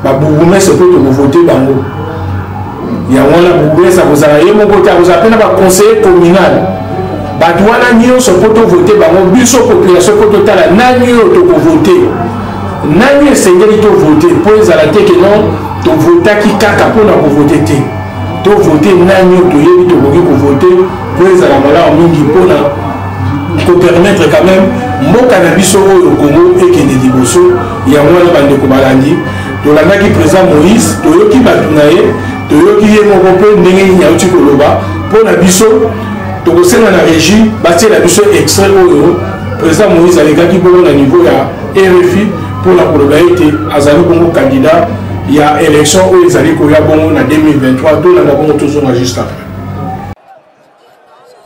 ba bourgmestre peut to voter bango ya wana bourgmestre kozala ye moko ta kozala pena ba conseiller communal ba douana nyonso peut to voter bango biso population peut to tala nani yo to voter nani esengeli to voter po ezala te que non to votaki kaka mpona kovote te to vote nani oyo toyebi tokoki kovote po ezala malamu mingi mpona kopermettre quand même mboka na biso oyo Congo ekende liboso yango wana bandeko balandi tolandaki président Moïse toyoki bato na ye toyoki ye moko mpe ndenge nini auti koloba mpona biso tokosenga na régie batiela biso extrait oyo président Moïse alekaki bongo na niveau ya RFI mpona koloba ete azali bongo candidat. Il y a élection où ils allaient courir bon en 2023, tout le monde toujours juste après.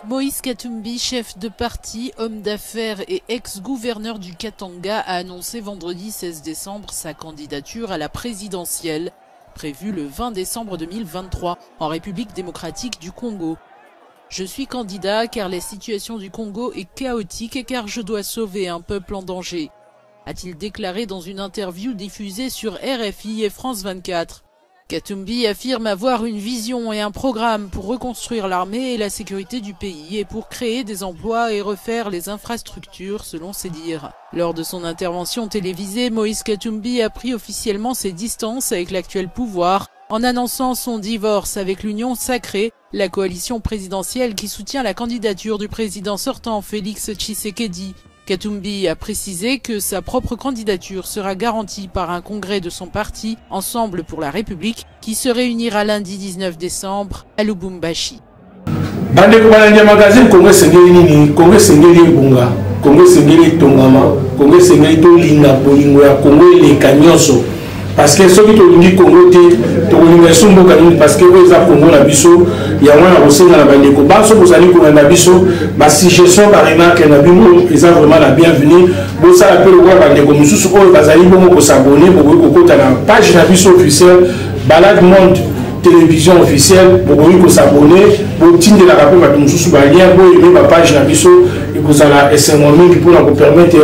Moïse Katumbi, chef de parti, homme d'affaires et ex-gouverneur du Katanga, a annoncé vendredi 16 décembre sa candidature à la présidentielle, prévue le 20 décembre 2023 en République démocratique du Congo. Je suis candidat car la situation du Congo est chaotique et car je dois sauver un peuple en danger, a-t-il déclaré dans une interview diffusée sur RFI et France 24. Katumbi affirme avoir une vision et un programme pour reconstruire l'armée et la sécurité du pays et pour créer des emplois et refaire les infrastructures, selon ses dires. Lors de son intervention télévisée, Moïse Katumbi a pris officiellement ses distances avec l'actuel pouvoir en annonçant son divorce avec l'Union Sacrée, la coalition présidentielle qui soutient la candidature du président sortant Félix Tshisekedi. Katumbi a précisé que sa propre candidature sera garantie par un congrès de son parti, Ensemble pour la République, qui se réunira lundi 19 décembre à Lubumbashi. Bandeko balandi magazine Congo sengeli nini Congo sengeli ebunga Congo sengeli tongama Congo sengeli tolinga bolingo ya Congo eleka nyonso parce que soki tolingi Congo te tokolinga esumboka nini parce que oyo eza Congo na biso yango na kosenga na bandeko baso bozali kolanda biso basuggestion baremarke na bino eza vraiment la bienvenue bosala mpe lokola bandeko mosusu oyo bazali bongo kosabone bokoki kokota na page na biso officielle Balade Monde télévision officielle bokoki kosabone botindelaka mpe bato mosusu balien boyeme bapage na biso ekozala esengo mingi mpona kopermettre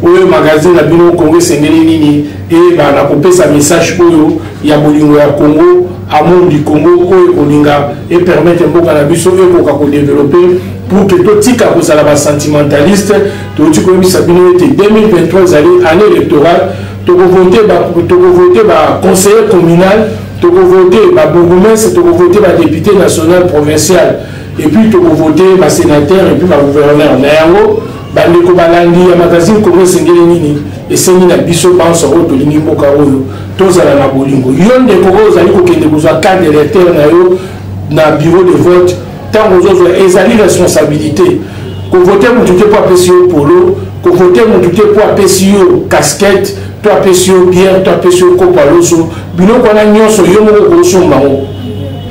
oyo magazine na bino Congo esengeli nini e na kopesa message oyo ya bolingo ya Congo amour du Congo oyo kolinga e permettre mboka na biso ekoka kodévelopper pour que totika kozala basentimentaliste toti koyebisa bino ete 2023 ezali année électorale tokovote baconseiller communal tokovote babourgmestre tokovote badéputé national provincial et puis tokovote basénateur et puis bagouverneur na yango bandeko balandi ya magazine Congo esengeli nini esengi na biso banso oyo tolingi mboka oyo tozala na bolingo yo ndeko oyo ozali kokende kozwa carte d'électeur na yo na bureau de vote ntango ozozwa ezali responsabilité kovote motu te po apesi yo polo kovote motu te po apesi yo casquette to apesi yo bière to apesi yo kopo aloso biloko wana nyonso yo moko okosombango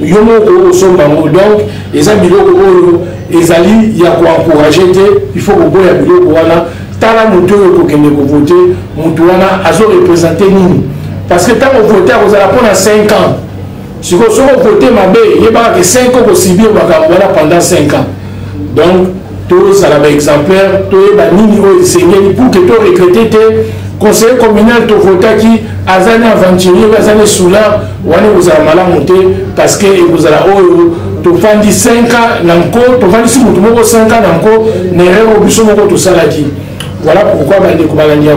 yo moko okosombango donc eza biloko oyo ezali ya koencourage te il faut koboya biloko wana tala moto oyo kokende kovote moto wana azorepresente nini parce que ntango vote akozala mpona 5 ans Si vous avez voté Mabé, il y a 5 ans pour subir pendant 5 ans. Donc, tous à la exemplaire, tous les nini pour que tu regrettes tes conseillers communaux, tu votes qui, Azane aventurier, Azane soulard, ou vous avez mal à monter parce que vous avez tu fais 5 ans, tu fais 5 ans, voilà pourquoi il y a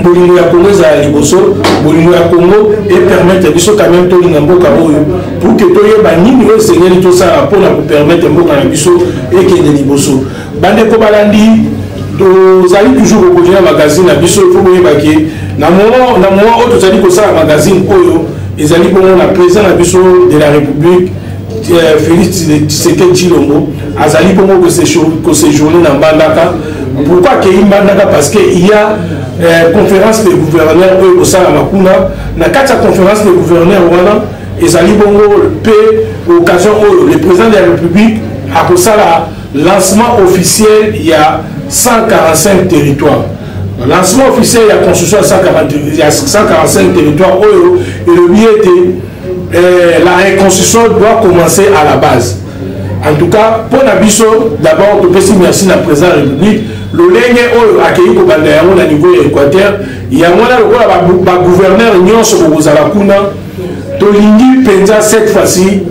Bolingo ya Congo za liboso, bolingo ya Congo et permettre biso quand même to lingamboka oyo pour que to yeba nini o seigneur to ça pour permettre mboka na biso et que de liboso. Bande ko balandi to zali toujours au côté magazine na biso faut yeba ke na moment auto zali ko ça magazine oyo ezali bon na président na biso de la République Félix Tshisekedi Tshilombo azali bon que séjourner na Mbandaka. Pourquoi qu'il y a Mbandaka? Parce qu'il y a conférence des gouverneurs au sein de Makuna. Dans la conférence des gouverneurs, ils ont l'occasion où le président de la République a pour ça le lancement officiel. Il y a 145 territoires. Le lancement officiel, il y a construction de 145 territoires. Et le biais de la reconstruction doit commencer à la base. En tout cas, pour Nabiso, d'abord, je peux merci à la président de la République. Le lenge accueilli au niveau de l'Équateur, il y a un gouverneur Nyon sur Rozalakuna, Tolingi Penza cette fois-ci,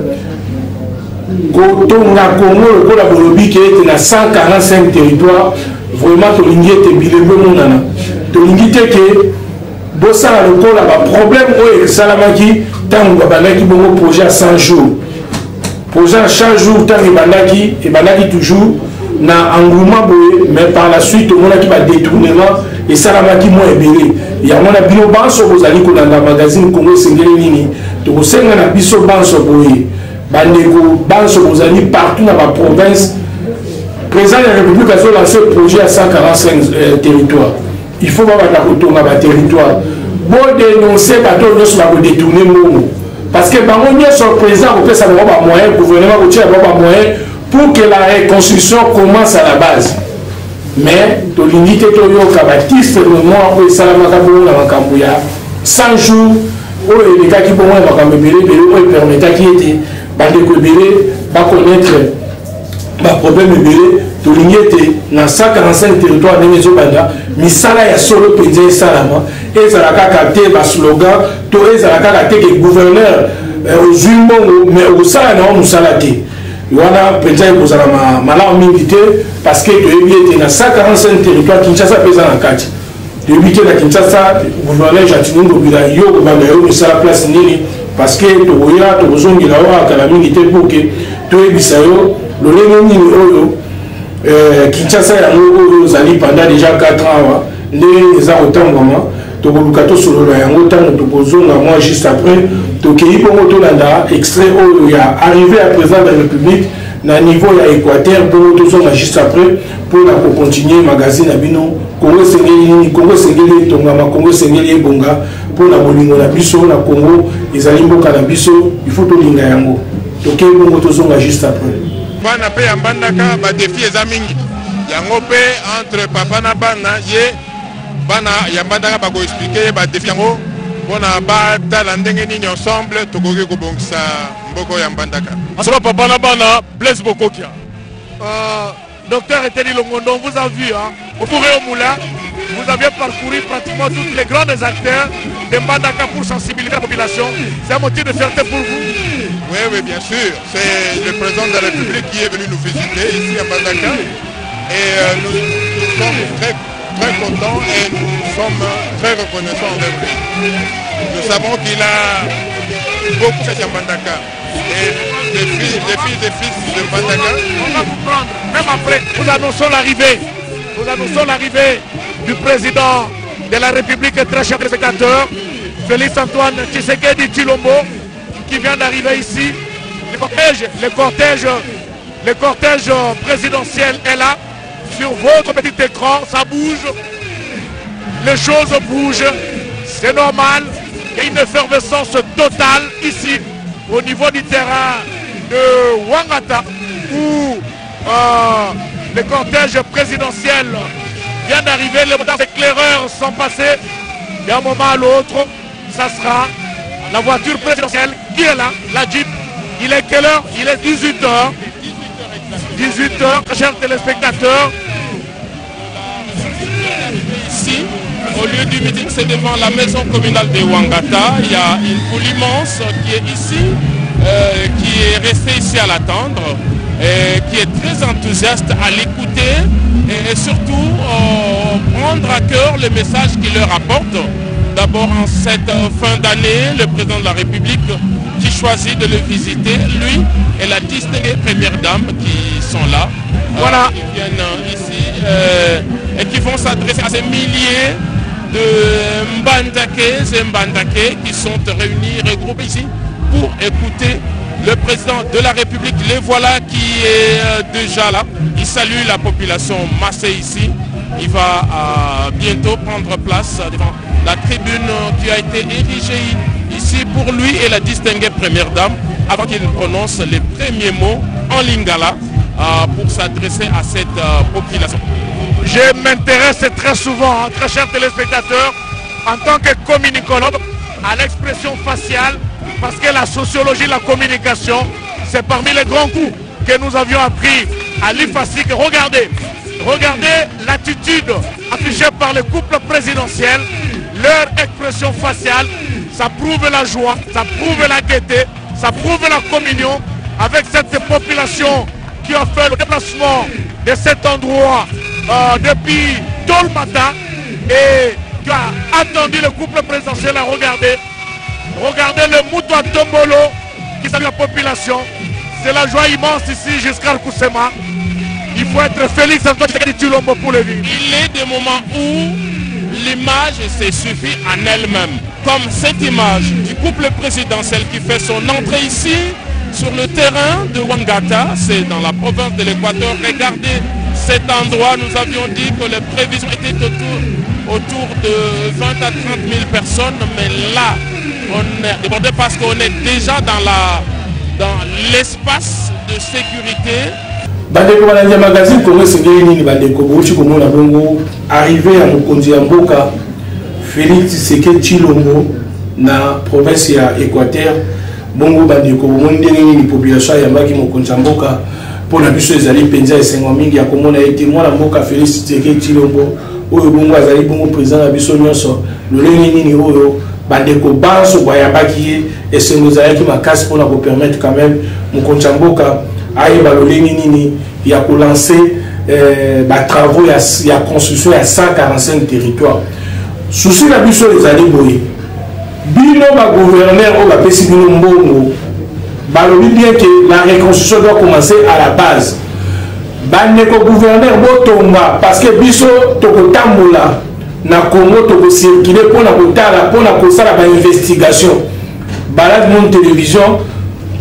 Kotonga Congo, le Bolobi qui est dans 145 territoires, vraiment Tolingi était bilingue monana. Tolingi était que, Bossa le Kola, problème au Salamaki, tant que bon projet à 100 jours. Projet à 100 jours, tant que Bandaki toujours. Na engouement boye, mais par la suite on a qui va détournement et ça la qui moins ébélé. Il y a mon abino banso vous allez qu'on a dans magazine Congo Sengeli Nini. Donc au sein de la biso banso boye, bandeko banso vous allez partout dans la province. Président de la République a lancé le projet à 145 territoires. Il faut voir la retour dans le territoire. Bon dénoncer bateau nous sur la détourner nous. Parce que par on est sur président on peut savoir pas moyen, gouvernement on tient pas moyen. Pour que la reconstruction commence à la base. Mais, tu l'unité de l'Okabatiste, le mois où il s'est la 100 jours, où les gars qui vont permettre qui était, de connaître le problème de l'unité dans 145 territoires de maison banda, mais ça là, il y a solo pédé salama, et ça a capté le slogan, tout ça a capté que le gouverneur aux humains, mais au salama, nous salaté. Il y a peut-être que vous avez malheur milité parce que tu es dans 145 territoires Kinshasa pesant en 4. Tu es dans Kinshasa, le gouverneur Jatine Ndobila, il y a la place parce que tu as besoin de la milité pour que tu aies le Lénini Kinshasa est pendant déjà 4 ans. Les ans autant vraiment. Tokolukato solo la yango tango topozonga moi juste après tokeyi bongo tolanda extrait oyo ya arrivé à président de la République na niveau ya Équateur bongo tozonga juste après pour la continuer magazine na bino Congo Sengeli tongama Congo Sengeli ebonga pour la bolingo na biso na Congo ezali mboka na biso il faut tolinga yango tokeyi bongo tozonga juste après bana pe ya Mbandaka ba défi eza mingi yango pe entre papa na bana ye bana ya Mbandaka ba ko expliquer ba défi yango bona ba tala ndenge nini ensemble tokoki kobongisa mboko ya Mbandaka asolo papa na bana Blaise Bokokia docteur Eteli Longondo, vous avez vu hein, au Fouré au Moulin, vous aviez parcouru pratiquement tous les grands acteurs de Mbandaka pour sensibiliser la population. C'est un motif de fierté pour vous? Oui, bien sûr. C'est le président de la République qui est venu nous visiter ici à Mbandaka. Et nous sommes très contents et nous sommes très reconnaissants envers lui. Nous savons qu'il a beaucoup fait à Mbandaka. Et les filles de Mbandaka. On va vous prendre, même après, nous annonçons l'arrivée du président de la République, très cher spectateur, Félix Antoine Tshisekedi Tshilombo, qui vient d'arriver ici. Le cortège présidentiel est là, sur votre petit écran, ça bouge, les choses bougent, c'est normal, il y a une effervescence totale ici, au niveau du terrain de Wangata, où le cortège présidentiel vient d'arriver, les éclaireurs sont passés, d'un moment à l'autre, ça sera la voiture présidentielle qui est là, la Jeep. Il est quelle heure? Il est 18h. 18h, chers téléspectateurs. Ici, au lieu du meeting, c'est devant la maison communale de Ouangata. Il y a une foule immense qui est ici, qui est restée ici à l'attendre, qui est très enthousiaste à l'écouter et surtout prendre à cœur le message qu'il leur apporte. D'abord en cette fin d'année, le président de la République qui choisit de le visiter, lui et la distinguée première dame qui sont là. Voilà. Ils viennent ici et qui vont s'adresser à ces milliers de Mbandakés et Mbandakés qui sont réunis, regroupés ici pour écouter le président de la République. Les voilà qui est déjà là. Il salue la population massée ici. Il va bientôt prendre place devant la tribune qui a été érigée ici pour lui et la distinguée première dame avant qu'il prononce les premiers mots en lingala pour s'adresser à cette population. Je m'intéresse très souvent, très chers téléspectateurs, en tant que communicologue, à l'expression faciale, parce que la sociologie, la communication, c'est parmi les grands coups que nous avions appris à l'IFASIC. Regardez l'attitude affichée par le couple présidentiel, leur expression faciale, ça prouve la joie, ça prouve la gaieté, ça prouve la communion avec cette population qui a fait le déplacement de cet endroit depuis tôt le matin et qui a attendu le couple présidentiel à regarder. Regardez le mouton à Tombolo qui salue la population. C'est la joie immense ici jusqu'à Kusema. Il faut être Félix Antoine Tshilombo pour le vivre. Il est des moments où l'image se suffit en elle-même. Comme cette image du couple présidentiel qui fait son entrée ici sur le terrain de Ouangata, c'est dans la province de l'Équateur. Regardez cet endroit, nous avions dit que les prévisions étaient autour de 20 à 30 000 personnes, mais là, on est débordé parce qu'on est déjà dans l'espace de sécurité. Bandeko Balandia Magazine, comment c'est gagné Bandeko Bouchi, comment on a bongo arrivé à Mokonzi Mboka, Félix Tshisekedi Tshilombo, na province ya Équateur, bongo Bandeko, mondenge ni population ya Mbaki Mokonzi Mboka, pour la biso ezali penza esengo mingi ya komona ete mwana mboka Félix Tshisekedi Tshilombo, oyo bongo azali bongo président na biso nyonso, lolenge nini oyo Bandeko banso bayabaki esengo ezalaki makasi pour nous permettre quand même Mokonzi Mboka aïe baloleni nini il y a pour lancer travaux il y a construction à 145 territoires souci la biso les années boye bino ba gouverneur au ba pesi bino mbongo balobi bien que la reconstruction doit commencer à la base bandeko gouverneur botomba parce que biso tokotambola na Congo toko circuler pour na kotala pour na kosala ba investigation balade mon télévision.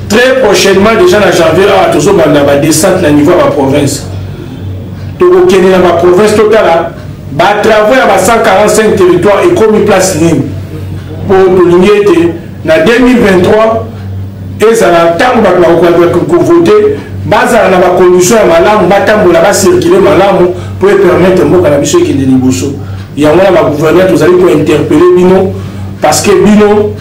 Très prochainement, déjà en janvier, on va descendre au niveau de la province. Togo Kenya, la province totale, va travailler à 145 territoires et comme place ligne. Pour l'unité, en 2023, et ça a tant de voter, basa na ba condition ya malamu batambola ba circuler malamu pour permettre mboka na biso ki ndeni boso. Ya mwana ba gouverneur tozali ko interpeller bino parce que bino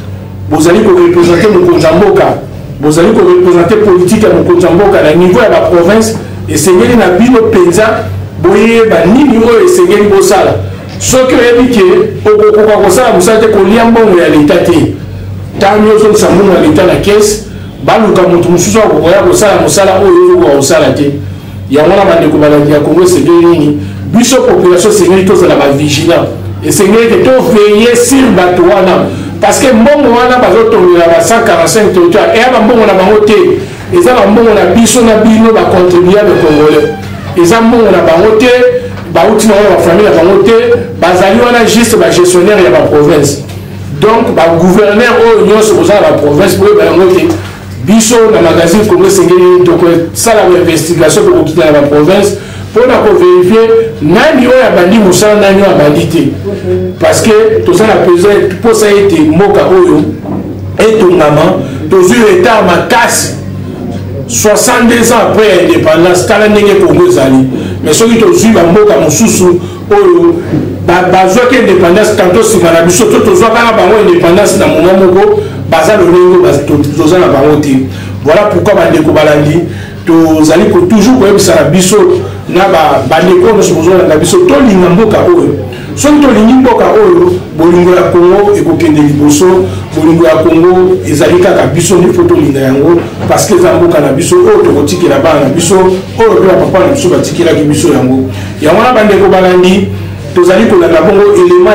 vous allez représenter Mokonzi Mboka. Vous allez représenter politique à Mokonzi Mboka à niveau de la province et c'est bien na bino penza boye ba nini o esengeli bosala soki oyebi ke okokoka kosala mosala te kolia mbongo ya leta te ntango nyonso olisa mbongo ya leta na kese baluka moto mosusu akokoya kosala mosala oyo oyokoka kosala te yango wana bandeko balandi ya Kongo esengeli nini biso population esengeli tozala bavigilant esengeli ke toveille sur bato wana parce que mbongo wana bazotongela ba 145 territoire et aba mbongo na bango te eza ba mbongo na biso na bino ba contribuable congolais eza mbongo na bango te ba uti na ba famille na bango te bazali wana juste ba gestionnaire ya ba province donc ba gouverneur o nyonso boza ba province pour ba yango te biso na magazine Congo sengeli donc sala ba investigation pour quitter la province pour vérifier nani oyo abandi mosala nani oyo abandi te parce que tozala besoin mposa ete mboka oyo etongama tozwi retard makasi 62 ans après indépendance tala ndenge Congo ezali mais soki tozwi bamboka mosusu oyo bazwaki indépendance tanto nsima na biso to tozwaka na bango indépendance na moment moko baza lolengo toza na bango te. Voilà pourquoi bandeko balandi tozali toujours koyebisana biso na bandeko nyonso bozolanda biso tolinga mboka oyo. Soki tolingi mboka oyo bolingo ya Congo ekokende liboso, bolingo ya Congo ezali kaka biso nde fo tolinga yango parce que eza mboka na biso oyo tokotikela bana na biso oyo mpe bapapa na biso batikelaki biso yango. Yango na bandeko balandi tozali kolanda bongo elema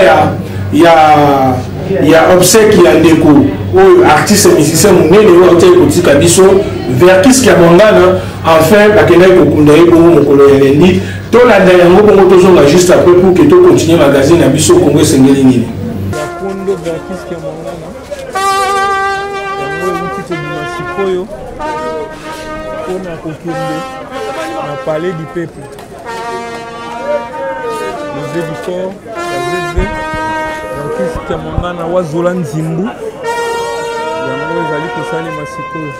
ya obsèque ya ndeko oyo artiste musicien monene oyo autaki kotika biso Vertis Kiamangana enfin bakendaki kokunda ye bongo mokolo ya lendi tolanda yango bongo tozonga juste après pour que tocontinue magazine ya biso Congo esengeli nini. Yakundo Vertis Kiamangana yango euti kobima sikoyo mpona kokende na palais du peuple le du fort ya ZZ Vertis Kiamangana wazola nzimbu yango ezali kosalema sikoyo.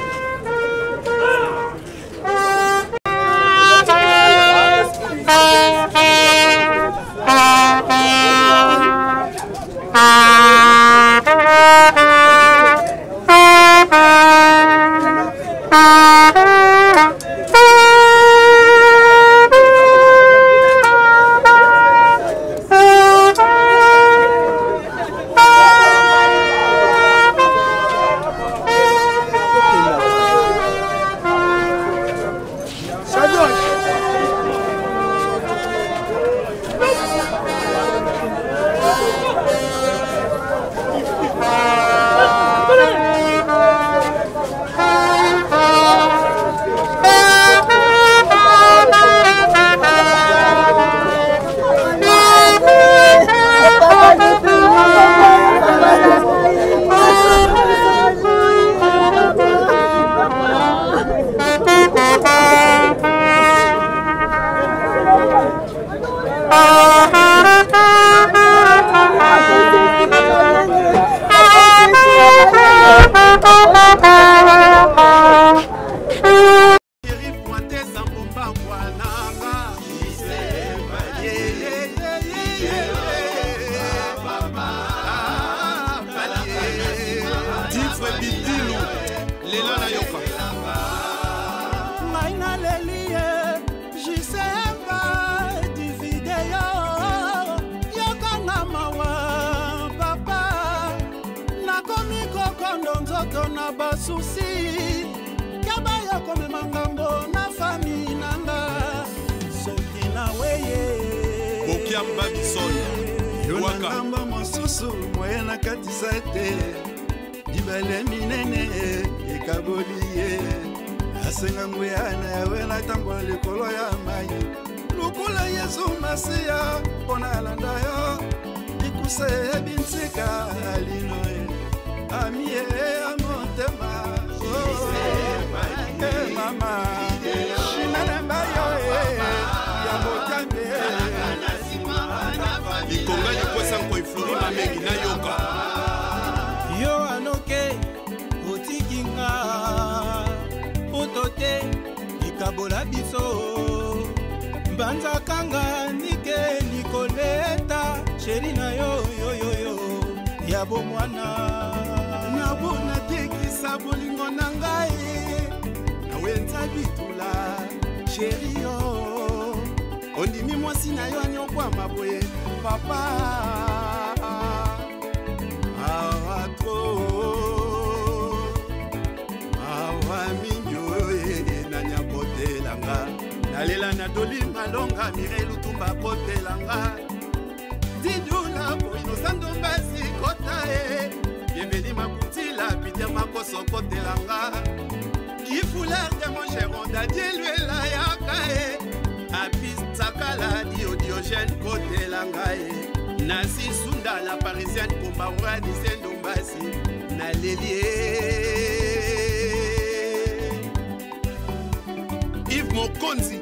Yves Mokonzi,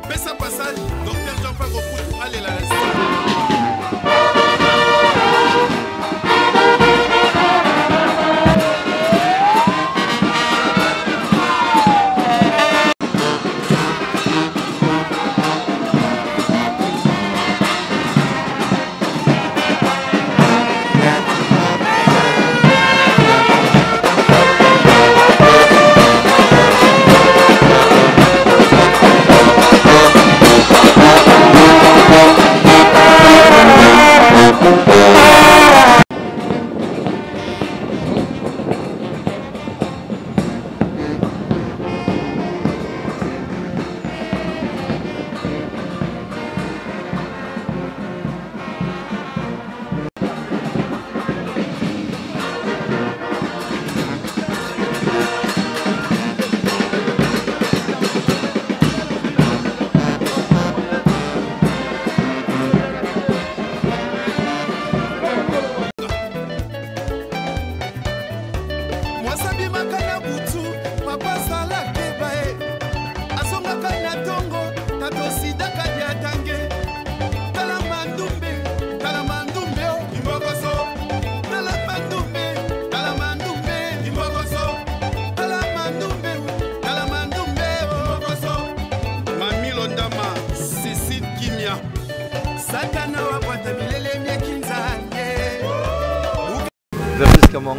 pesa passage, Dr Jean-François Gokutu, allez là.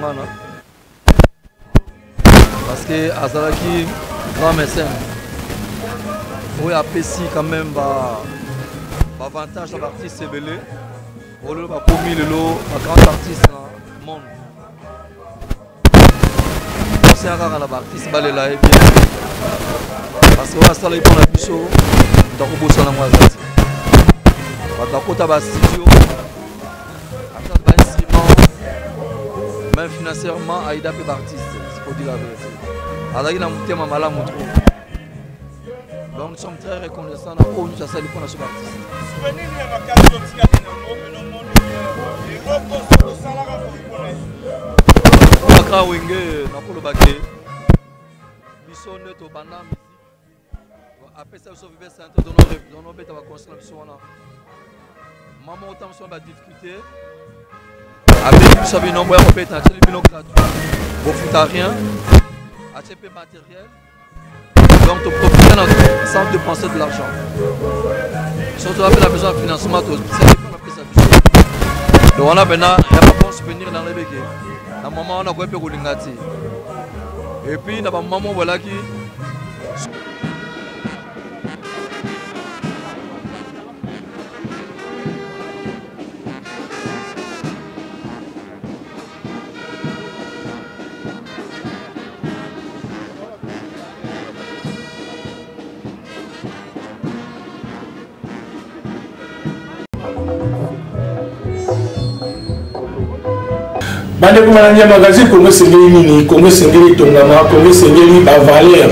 Simana parce que Azalaki grand mécène oui apprécie quand même avantage à l'artiste belé pour le commis le lot à grand artiste dans le monde c'est un rare artiste balé là et bien parce que on a installé pour la bicho dans le boss à la moisette dans le studio même financièrement Aïda peut artiste c'est pour dire la vérité alors il a monté ma mala mon trou donc nous sommes très reconnaissants pour nous ça pour notre artiste souvenir de la carte d'Otika na ka wenge na ko baké biso neto bana après ça so vivre centre dans nos bêta va construire biso wana maman autant so ba difficulté avec tout ça bien nombre on peut acheter le bilan gratuit au foot à rien acheter matériel donc tu profites sans dépenser de l'argent surtout avec la besoin de financement tout ça on appelle ça donc on a maintenant il y a pas bon souvenir dans les béquets na maman on a quoi peu kolingati et puis na maman voilà qui bande kumalanya magazine Congo sengeli nini Congo sengeli tongama Congo sengeli ba valeur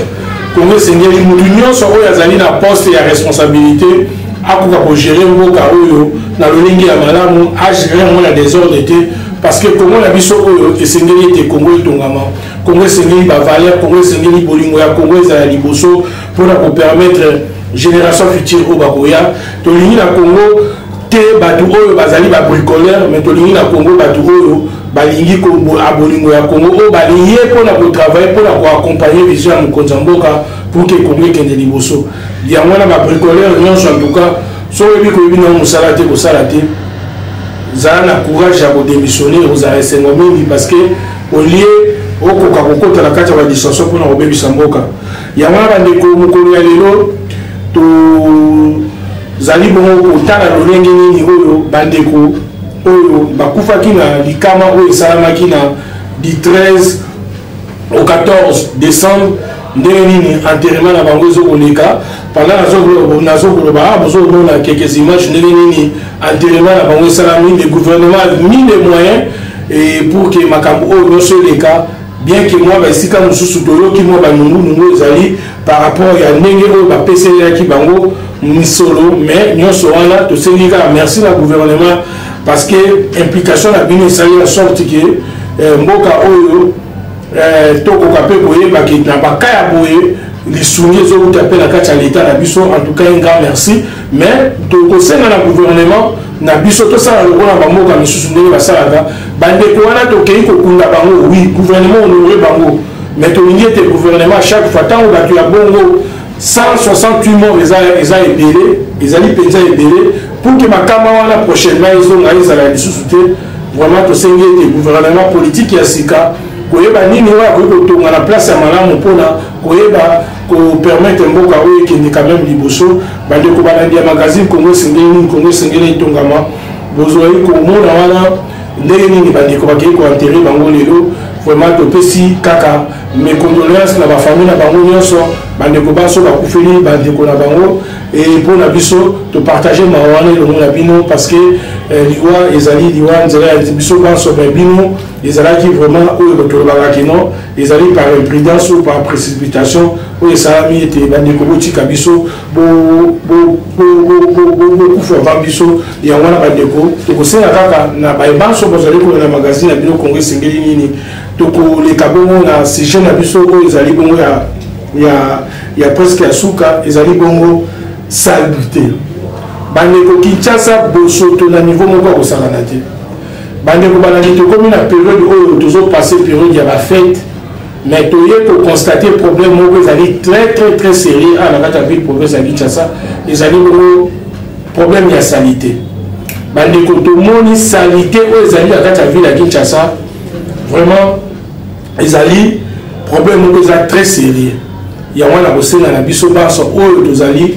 Congo sengeli mutu nyonso oyo azali na poste ya responsabilité akoka ko gérer mboka oyo na lolingi ya malamu a gérer mo na désordre te parce que Congo na biso oyo esengeli te Congo tongama Congo sengeli ba valeur Congo sengeli bolingo ya Congo ezala liboso pour na ko permettre génération future o bakoya to lingi na Congo te batu oyo bazali ba bricoleur mais to lingi na Congo batu oyo balingi ko abolingo ya Congo o balingi pour na ko travailler pour na ko accompagner vision ya mokonza mboka pour que Congo kende liboso yango na ba bricoleur nyonso en tout cas so yebi ko yebi na musala te ko sala te zala na courage ya ko démissionner aux arrêts mingi parce que au lieu okoka kokota na kati ya ba distances pour na ko bebisa mboka yango na bandeko mokolo ya lelo to zali bongo kotala lolenge nini oyo bandeko oyo bakufaki na likama oyo esalamaki na du 13 au 14 décembre ndenge nini enterrement na bango ezokoleka pendant nazokoloba bozomona quelques images ndenge nini enterrement na bango esalami le gouvernement a mis les moyens et pour que makambo oyo nyonso eleka bien que moi esika mosusu toyoki mwa banungunungu ezali par rapport ya ndenge oyo bapeselelaki bango misolo mais nyonso wana tosengi kaka merci na gouvernement parce que implication na bino esali en sorte que mboka oyo tokoka mpe koyeba ke na bakaya boye lisungi ezouta mpe na kati ya l'état na biso en tout cas un grand merci mais tokosenga na gouvernement na biso tosala lokola bamboka misusu ndenge basalaka bandeko wana tokei kokunda bango oui gouvernement honore bango mais tolingi ete gouvernement chaque fois ntango bato ya bongo 168 morts eza ebele ezali mpenza ebele pour que makama wana prochainement ezonga ezala lisusu te vraiment tosengi ete gouvernement politique ya sika koyeba nini oyo akoki kotonga na place ya malamu mpona koyeba kopermettre mboka oyo ekende quand même liboso bandeko balandi ya magazine Congo esengeli nini Congo esengeli etongama bozwai komona wana ndenge nini bandeko bakei koenterre bango lelo vraiment topesi kaka mes condoléances na bafamille na bango nyonso bandeko baso bakufeli bandeko na bango et mpona biso topartage mawa wana elongo na bino parce que liwa ezali liwa nzela ya biso banso bino ezalaki vraiment oyo tolobakaki non ezali par imprudence ou par précipitation oyo esalami ete bandeko botika biso bokufa va biso yango wana bandeko tokosenga kaka na bayebanso bozali koya na magazine na bino Congo esengeli nini tokoleka bongo na sujet na biso oyo ezali bongo ya presque ya suka ezali bongo saluté bandeko Kinshasa bosoto na niveau moko ya kosakana te bandeko balandi tokomi na période oyo tozopase période ya bafete mais toye koconstater problème moko ezali très sérieux na kati ya ville province ya Kinshasa ezali bongo problème ya salité bandeko tomoni salité oyo ezali na kati ya ville ya Kinshasa vraiment ezali problème moko eza très sérieux yango na kosenga na biso banso oyo tozali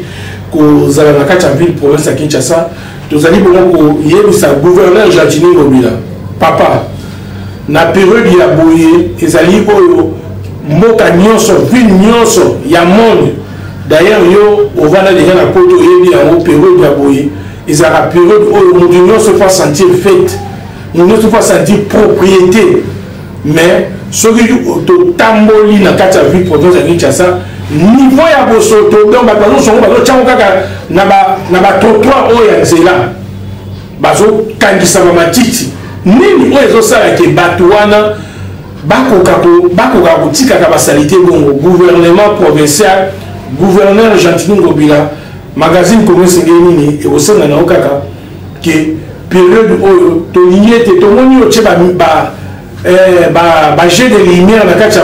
kozala na kati ya ville province ya Kinshasa tozali bongo koyebisa gouverneur Jardini Ngobila papa na période ya boye ezali oyo mboka nyonso ville nyonso ya monde d'ailleurs yo ovanda déjà na poto oyebi yango période ya boye ezalaka période oyo moto nyonso fa sentir fête moto nyonso fa sentir propriété mais soki totamboli na kati ya ville province ya Kinshasa niveau ya bosoto donc bato bazosongo bazotyango kaka na batrottoir oyo ya nzela bazokangisa bamatiti nini oyo ezosala ke bato wana bakoka kotikaka basali te bongo gouvernement provincial gouverneur Jardini Ngobila magazine Congo esengeli nini ekosenga nango kaka ke période oyo tolingi ete tomoni otie bajet de lumière na kati ya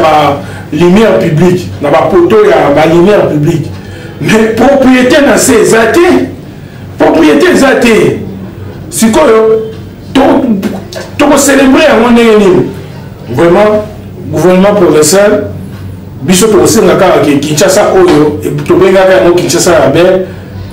lumière publique na bapoto ya lumière publique mais propriété na se eza te propriété eza te sikoyo tokocélébre yango ndenge nini vraiment gouvernement provincial biso tokosenga kaka ke Kinshasa oyo tobengaka yango Kinshasa la belle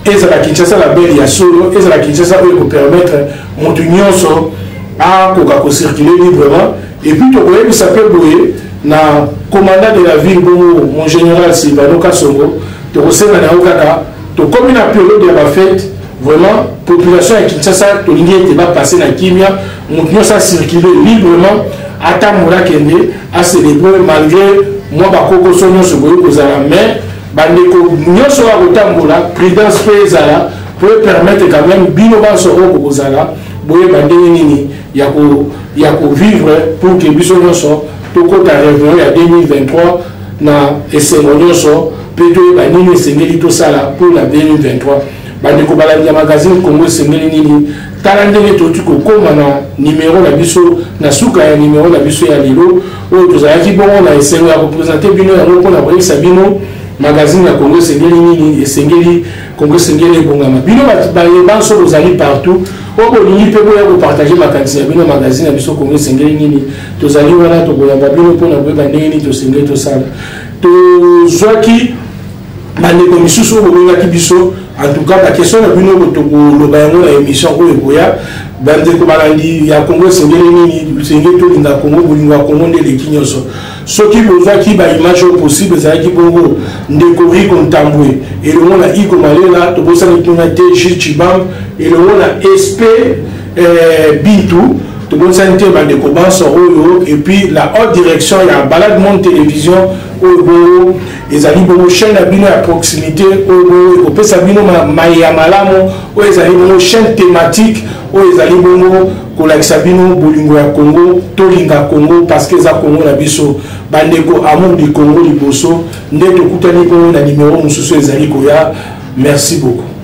ezala Kinshasa la belle ya solo ezala Kinshasa oyo ekopermettre moto nyonso akoka kocirculer librement et puis tokoyebisa mpe boye na commandant de la ville bongo mon général Silvano Kasongo tokosenga nango kaka tokomi na période ya bafete vraiment population ya Kinshasa tolingi ete bapasse na kimia moto nyonso acirculer librement atambola kende acélébrer malgré moi bakokoso nyonso boye kozala mais bandeko nyonso bakotambola prudence mpe ezala peut permettre quand même bino banso oyo kozala boye bandenge nini ya kovivre pour que biso nyonso tokota réunion ya 2023 na esengo nyonso mpe toyeba nini esengeli tosala pour na 2023 bandeko balandi ya magazine Congo esengeli nini tala ndenge toti kokoma na numéro na biso na suka ya numéro na biso ya lelo oyo tozalaki bongo na esengo ya kopresente bino yango mpona koyebisa bino magazine ya Congo esengeli nini esengeli Congo esengeli ebongama bino bayebanso bozali partout oyo bolingi mpe boya kopartage makanisi ya bino magazine ya biso Congo esengeli nini tozali wana tokoyamba bino mpona koyeba ndenge nini tosengeli tosala tozwaki bandeko misusu oyo bobengaki biso en tout cas baquestion na bino tokoloba yango na émission oyo boya bandeko balandi ya Congo esengeli nini esengeli tolinga Congo bolingo ya Congo nde eleki nyonso soki bozwaki baimage oyo possible ezalaki bongo ndeko Riko Ntambwe elongo na Iko Malela tobosani tuna te Gilles Chibam elongo na SP Bintu tobosani te bandeko banso oyo et puis la haute direction ya Balade Monde Télévision oyo bongo ezali bongo chaîne na bino ya proximité oyo bongo ekopesa bino ya malamu oyo ezali bongo chaîne thématique oyo ezali bongo kolakisa bino bolingo ya Congo tolinga Congo parce que eza Congo na biso bandeko amour du Congo liboso nde tokutani bongo na numéro mosusu ezali koya merci beaucoup.